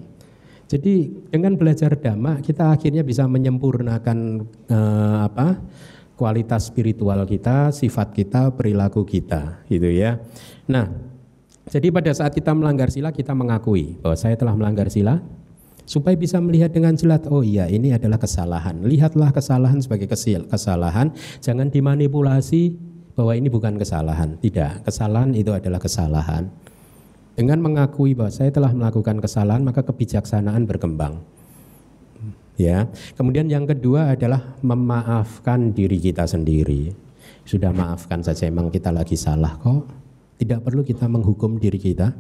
Jadi dengan belajar Dhamma, kita akhirnya bisa menyempurnakan kualitas spiritual kita, sifat kita, perilaku kita, gitu ya. Nah, jadi pada saat kita melanggar sila, kita mengakui bahwa saya telah melanggar sila, supaya bisa melihat dengan jelas, oh iya, ini adalah kesalahan. Lihatlah kesalahan sebagai kesalahan, jangan dimanipulasi bahwa ini bukan kesalahan. Tidak, kesalahan itu adalah kesalahan. Dengan mengakui bahwa saya telah melakukan kesalahan, maka kebijaksanaan berkembang. Ya. Kemudian yang kedua adalah memaafkan diri kita sendiri. Sudah maafkan saja, emang kita lagi salah kok. Tidak perlu kita menghukum diri kita.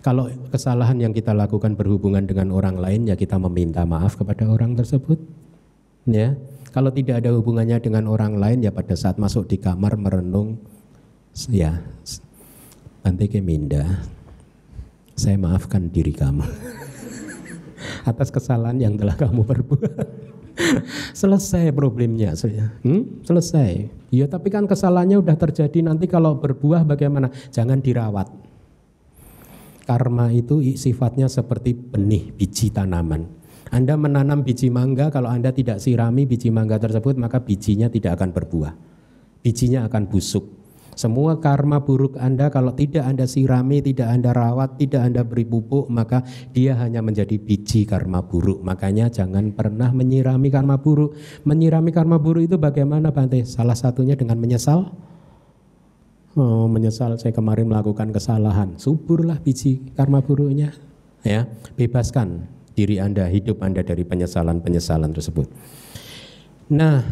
Kalau kesalahan yang kita lakukan berhubungan dengan orang lain, ya kita meminta maaf kepada orang tersebut. Ya. Kalau tidak ada hubungannya dengan orang lain, ya pada saat masuk di kamar merenung, ya, Bante Keminda, saya maafkan diri kamu atas kesalahan yang telah kamu perbuat. Selesai problemnya, selesai. Ya tapi kan kesalahannya udah terjadi, nanti kalau berbuah bagaimana? Jangan dirawat. Karma itu sifatnya seperti benih, biji tanaman. Anda menanam biji mangga, kalau Anda tidak sirami biji mangga tersebut, maka bijinya tidak akan berbuah. Bijinya akan busuk. Semua karma buruk Anda kalau tidak Anda sirami, tidak Anda rawat, tidak Anda beri pupuk, maka dia hanya menjadi biji karma buruk. Makanya jangan pernah menyirami karma buruk. Menyirami karma buruk itu bagaimana, Bante? Salah satunya dengan menyesal. Oh, menyesal saya kemarin melakukan kesalahan. Suburlah biji karma buruknya. Ya, bebaskan diri Anda, hidup Anda dari penyesalan-penyesalan tersebut. Nah,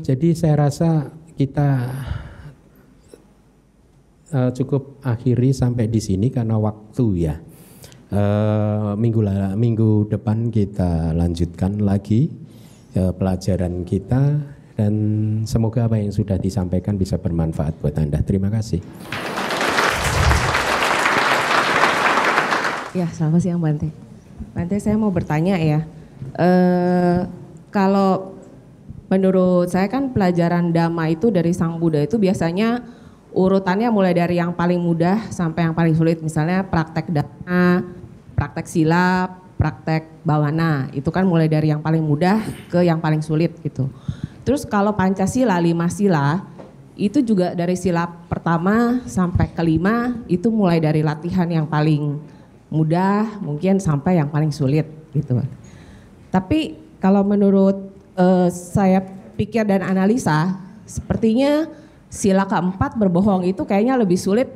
jadi saya rasa kita cukup akhiri sampai di sini karena waktu ya. Minggu depan kita lanjutkan lagi pelajaran kita, dan semoga apa yang sudah disampaikan bisa bermanfaat buat Anda. Terima kasih. Ya, selamat siang Bante. Bante, saya mau bertanya ya. Kalau menurut saya kan pelajaran Dhamma itu dari Sang Buddha itu biasanya urutannya mulai dari yang paling mudah sampai yang paling sulit. Misalnya praktek Dhamma, praktek sila, praktek bawana. Itu kan mulai dari yang paling mudah ke yang paling sulit gitu. Terus kalau Pancasila, 5 sila, itu juga dari sila pertama sampai kelima itu mulai dari latihan yang paling mudah mungkin sampai yang paling sulit gitu. Tapi kalau menurut saya pikir dan analisa, sepertinya sila keempat berbohong itu kayaknya lebih sulit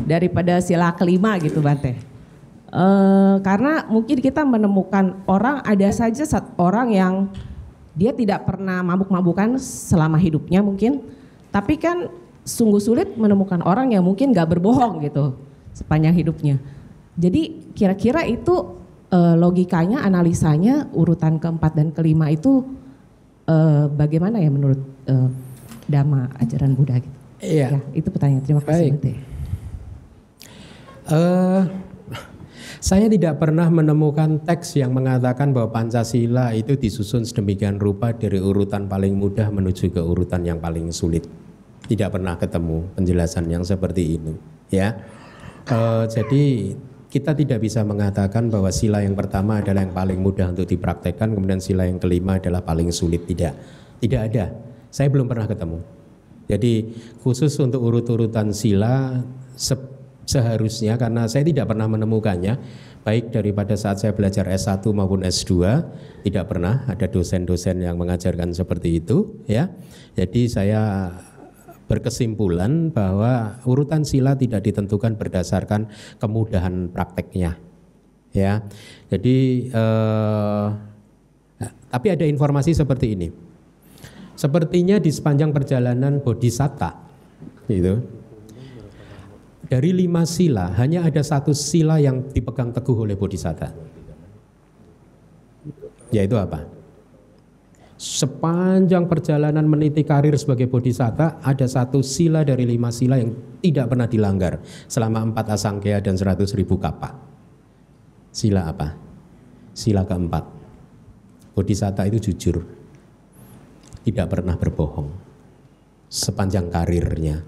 daripada sila kelima gitu Bante. Karena mungkin kita menemukan ada saja orang yang dia tidak pernah mabuk-mabukan selama hidupnya mungkin, tapi kan sungguh sulit menemukan orang yang mungkin gak berbohong gitu sepanjang hidupnya. Jadi kira-kira itu logikanya, analisanya urutan keempat dan kelima itu bagaimana ya menurut Dhamma ajaran Buddha gitu? Iya. Ya, itu pertanyaan. Terima kasih. Saya tidak pernah menemukan teks yang mengatakan bahwa Pancasila itu disusun sedemikian rupa dari urutan paling mudah menuju ke urutan yang paling sulit. Tidak pernah ketemu penjelasan yang seperti itu, ya. Jadi kita tidak bisa mengatakan bahwa sila yang pertama adalah yang paling mudah untuk dipraktekkan, kemudian sila yang kelima adalah paling sulit. Tidak ada. Saya belum pernah ketemu. Jadi khusus untuk urut-urutan sila seharusnya, karena saya tidak pernah menemukannya, baik daripada saat saya belajar S1 maupun S2, tidak pernah ada dosen-dosen yang mengajarkan seperti itu, ya. Jadi saya berkesimpulan bahwa urutan sila tidak ditentukan berdasarkan kemudahan prakteknya, ya. Jadi tapi ada informasi seperti ini. Sepertinya di sepanjang perjalanan Bodhisatta, gitu, dari 5 sila hanya ada 1 sila yang dipegang teguh oleh Bodhisatta. Yaitu apa? Sepanjang perjalanan meniti karir sebagai Bodhisatta, ada 1 sila dari 5 sila yang tidak pernah dilanggar selama 4 asangkaya dan 100.000 kapa. Sila apa? Sila keempat. Bodhisatta itu jujur, tidak pernah berbohong sepanjang karirnya.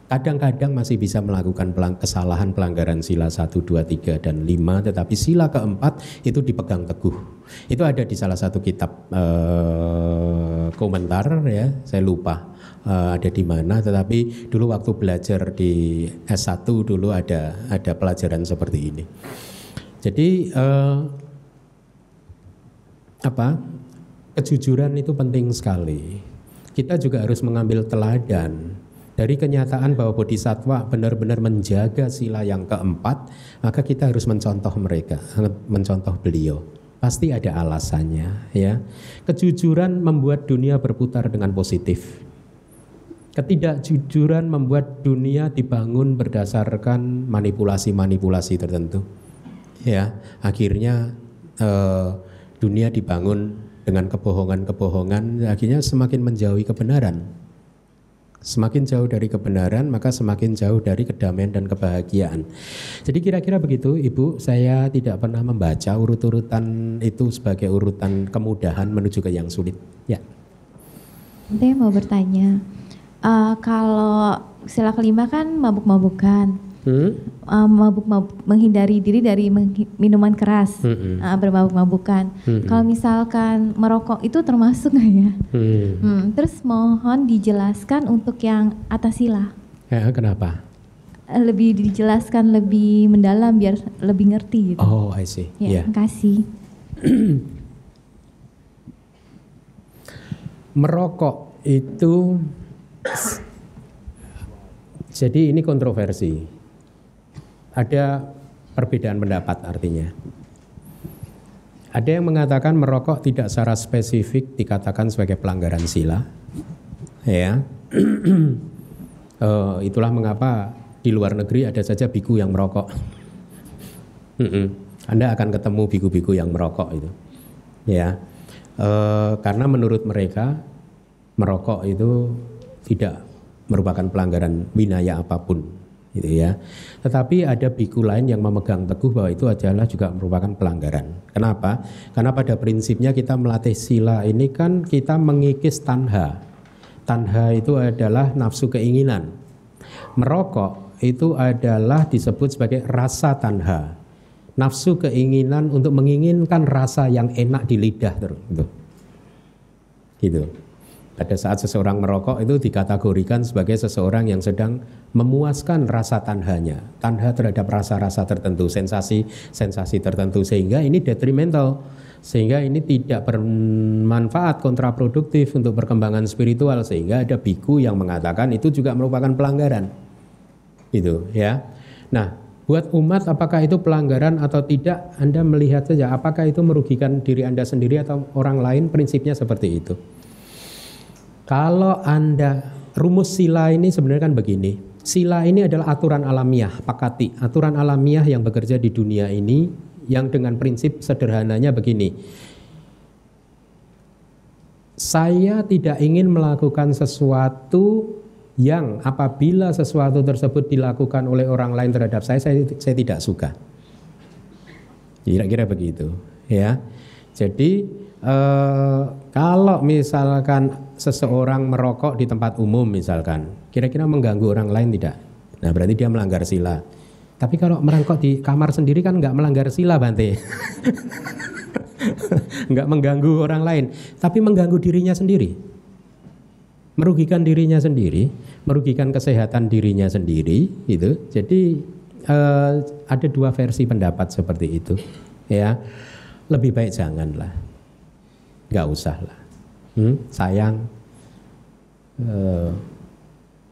Kadang-kadang masih bisa melakukan kesalahan pelanggaran sila 1, 2, 3, dan 5, tetapi sila keempat itu dipegang teguh. Itu ada di salah satu kitab komentar, ya, saya lupa ada di mana, tetapi dulu waktu belajar di S1 dulu ada pelajaran seperti ini. Jadi kejujuran itu penting sekali. Kita juga harus mengambil teladan dari kenyataan bahwa bodhisattva benar-benar menjaga sila yang keempat, maka kita harus mencontoh mereka, mencontoh beliau. Pasti ada alasannya, ya. Kejujuran membuat dunia berputar dengan positif. Ketidakjujuran membuat dunia dibangun berdasarkan manipulasi-manipulasi tertentu. Ya, akhirnya dunia dibangun dengan kebohongan-kebohongan, akhirnya semakin menjauhi kebenaran. Semakin jauh dari kebenaran, maka semakin jauh dari kedamaian dan kebahagiaan. Jadi kira-kira begitu, Ibu. Saya tidak pernah membaca urut-urutan itu sebagai urutan kemudahan menuju ke yang sulit. Ya. Saya mau bertanya, kalau sila kelima kan mabuk-mabukan. Menghindari diri dari minuman keras, bermabuk-mabukan. Kalau misalkan merokok itu termasuk nggak ya? Terus mohon dijelaskan untuk yang atas sila. Kenapa? Lebih dijelaskan lebih mendalam biar lebih ngerti gitu. Oh, I see. Ya, terima kasih. Merokok itu Jadi ini kontroversi. Ada perbedaan pendapat artinya. Ada yang mengatakan merokok tidak secara spesifik dikatakan sebagai pelanggaran sila. Ya. Itulah mengapa di luar negeri ada saja biku yang merokok. Anda akan ketemu biku-biku yang merokok itu. Ya. Karena menurut mereka merokok itu tidak merupakan pelanggaran winaya apapun, gitu ya. Tetapi ada biku lain yang memegang teguh bahwa itu adalah juga merupakan pelanggaran. Kenapa? Karena pada prinsipnya kita melatih sila ini kan kita mengikis tanha. Tanha itu adalah nafsu keinginan. Merokok itu adalah disebut sebagai rasa tanha. Nafsu keinginan untuk menginginkan rasa yang enak di lidah terus. Gitu. Pada saat seseorang merokok itu dikategorikan sebagai seseorang yang sedang memuaskan rasa tanhanya. Tanha terhadap rasa-rasa tertentu, sensasi tertentu, sehingga ini detrimental. Sehingga ini tidak bermanfaat, kontraproduktif untuk perkembangan spiritual. Sehingga ada biku yang mengatakan itu juga merupakan pelanggaran. Gitu ya. Nah, buat umat apakah itu pelanggaran atau tidak, Anda melihat saja apakah itu merugikan diri Anda sendiri atau orang lain, prinsipnya seperti itu. Kalau Anda, rumus sila ini sebenarnya kan begini. Sila ini adalah aturan alamiah, pakati. Aturan alamiah yang bekerja di dunia ini yang dengan prinsip sederhananya begini. Saya tidak ingin melakukan sesuatu yang apabila sesuatu tersebut dilakukan oleh orang lain terhadap saya tidak suka. Kira-kira begitu, ya. Jadi kalau misalkan seseorang merokok di tempat umum misalkan, kira-kira mengganggu orang lain tidak? Nah, berarti dia melanggar sila. Tapi kalau merokok di kamar sendiri kan nggak melanggar sila, Bante. Nggak mengganggu orang lain, tapi mengganggu dirinya sendiri. Merugikan dirinya sendiri, merugikan kesehatan dirinya sendiri, gitu. Jadi ada dua versi pendapat seperti itu, ya. Lebih baik janganlah, nggak usah lah. Sayang.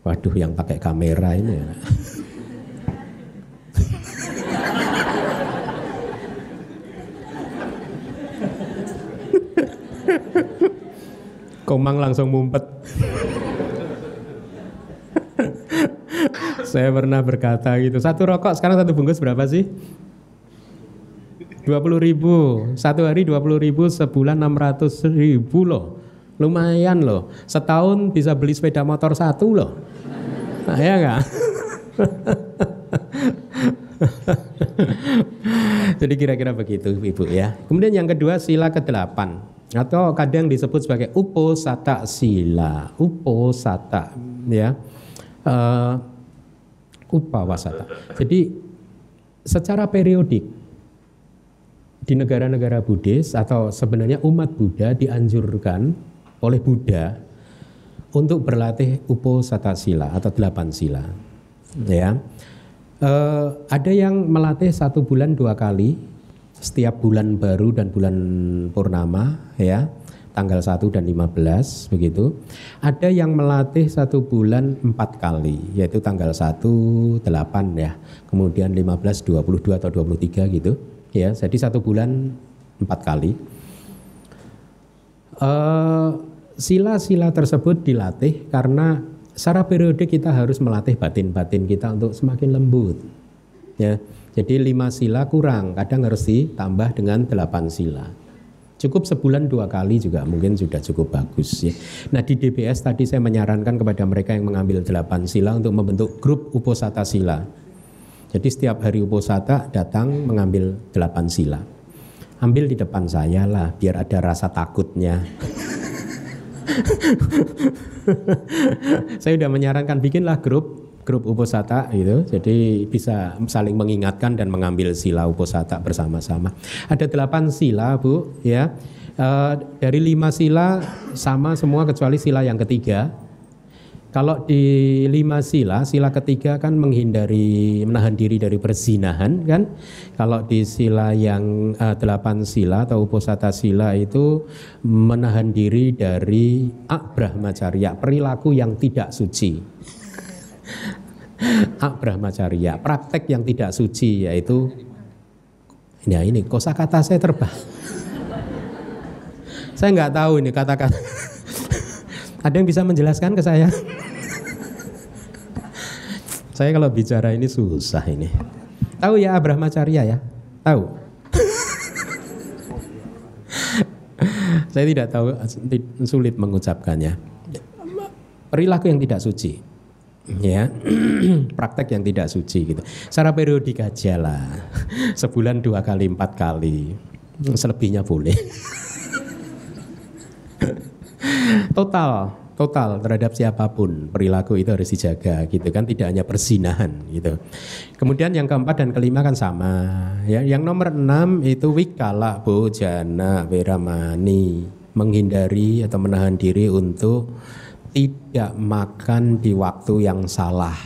Waduh, yang pakai kamera ini ya. Komang langsung mumpet. Saya pernah berkata gitu, satu rokok sekarang satu bungkus berapa sih? 20.000, satu hari 20.000, sebulan 600.000 loh, lumayan loh. Setahun bisa beli sepeda motor satu loh, nah, ya nggak? Jadi kira-kira begitu, Ibu ya. Kemudian yang kedua, sila ke-8 atau kadang disebut sebagai uposata sila, uposata, ya, upawasata. Jadi secara periodik di negara-negara Buddhis atau sebenarnya umat Buddha dianjurkan oleh Buddha untuk berlatih uposata sila atau 8 sila. Ya, ada yang melatih 1 bulan 2 kali, setiap bulan baru dan bulan purnama, ya, tanggal 1 dan 15 begitu. Ada yang melatih 1 bulan 4 kali, yaitu tanggal 1, 8 ya, kemudian 15, 22 atau 23 gitu. Ya, jadi 1 bulan 4 kali. Sila-sila tersebut dilatih karena secara periodik kita harus melatih batin-batin kita untuk semakin lembut. Ya, jadi 5 sila kurang, kadang harus ditambah dengan 8 sila. Cukup sebulan 2 kali juga mungkin sudah cukup bagus ya. Nah, di DBS tadi saya menyarankan kepada mereka yang mengambil 8 sila untuk membentuk grup uposata sila. Jadi setiap hari uposata datang mengambil 8 sila. Ambil di depan saya lah, biar ada rasa takutnya. Saya sudah menyarankan bikinlah grup uposata gitu. Jadi bisa saling mengingatkan dan mengambil sila uposata bersama-sama. Ada 8 sila, Bu, ya. Dari 5 sila sama semua kecuali sila yang ketiga. Kalau di 5 sila, sila ketiga kan menahan diri dari perzinahan kan. Kalau di sila yang 8 sila atau uposata sila itu menahan diri dari abrahmacharya, perilaku yang tidak suci. Brahmacharya. Praktek yang tidak suci yaitu, ya ini kosakata saya terbang. Saya nggak tahu ini kata-kata. Ada yang bisa menjelaskan ke saya? Saya kalau bicara ini susah ini. Tahu ya Brahmacharya ya? Tahu? Saya tidak tahu, sulit mengucapkannya. Perilaku yang tidak suci, ya, praktek yang tidak suci gitu. Secara periodik aja lah, sebulan 2 kali 4 kali, selebihnya boleh. Total terhadap siapapun perilaku itu harus dijaga gitu kan, tidak hanya perzinahan gitu. Kemudian yang keempat dan kelima kan sama ya. Yang nomor 6 itu wikala bojana weramani, menghindari atau menahan diri untuk tidak makan di waktu yang salah,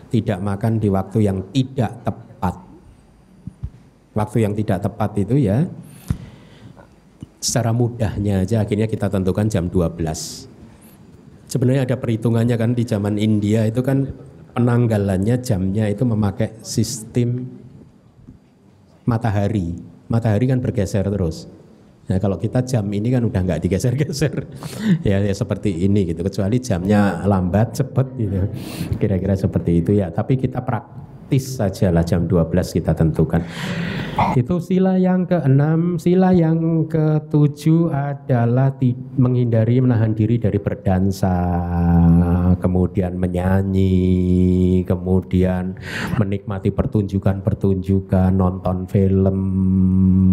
tidak makan di waktu yang tidak tepat. Waktu yang tidak tepat itu ya secara mudahnya aja akhirnya kita tentukan jam 12. Sebenarnya ada perhitungannya kan, di zaman India itu kan penanggalannya jamnya itu memakai sistem matahari. Matahari kan bergeser terus. Nah kalau kita jam ini kan udah nggak digeser-geser. ya seperti ini gitu. Kecuali jamnya lambat, cepet gitu. Kira-kira seperti itu ya. Tapi kita praktis saja lah jam 12 kita tentukan. Itu sila yang ke-6. Sila yang ke-7 adalah menghindari, menahan diri dari berdansa, kemudian menyanyi, kemudian menikmati pertunjukan-pertunjukan, nonton film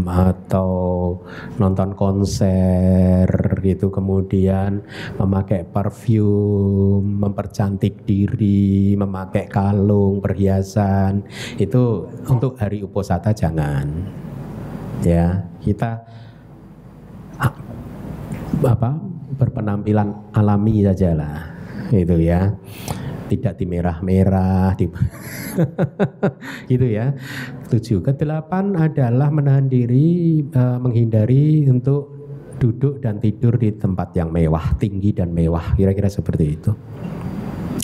atau nonton konser gitu, kemudian memakai parfum, mempercantik diri, memakai kalung, perhiasan. Itu untuk hari uposatha jangan. Ya, kita berpenampilan alami saja lah, gitu ya. Tidak dimerah-merah, gitu ya. 7. Ke-8 adalah menahan diri, menghindari untuk duduk dan tidur di tempat yang mewah, tinggi dan mewah, kira-kira seperti itu.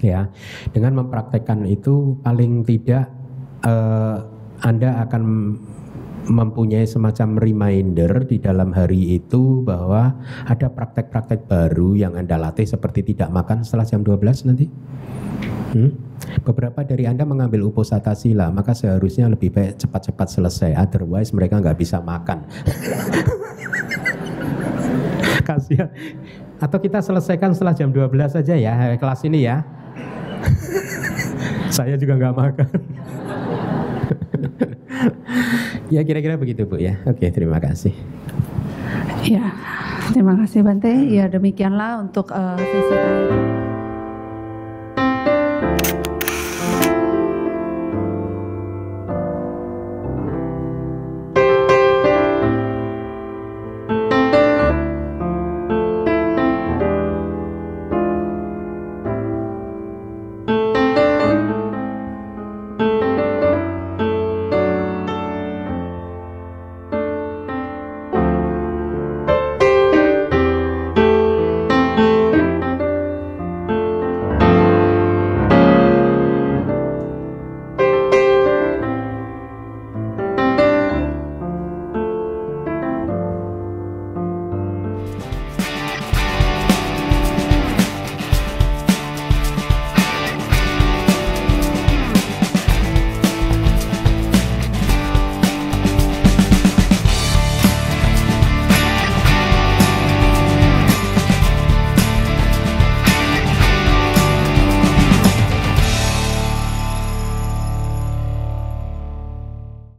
Ya, dengan mempraktekkan itu paling tidak Anda akan mempunyai semacam reminder di dalam hari itu bahwa ada praktek-praktek baru yang Anda latih, seperti tidak makan setelah jam 12 nanti. Beberapa dari Anda mengambil uposatha sila, maka seharusnya lebih baik cepat-cepat selesai, otherwise mereka nggak bisa makan. Kasihan. Atau kita selesaikan setelah jam 12 saja ya kelas ini ya. Saya juga nggak makan. Ya kira-kira begitu Bu ya. Oke, terima kasih. Ya, terima kasih Bante. Ya demikianlah untuk sesi kali ini.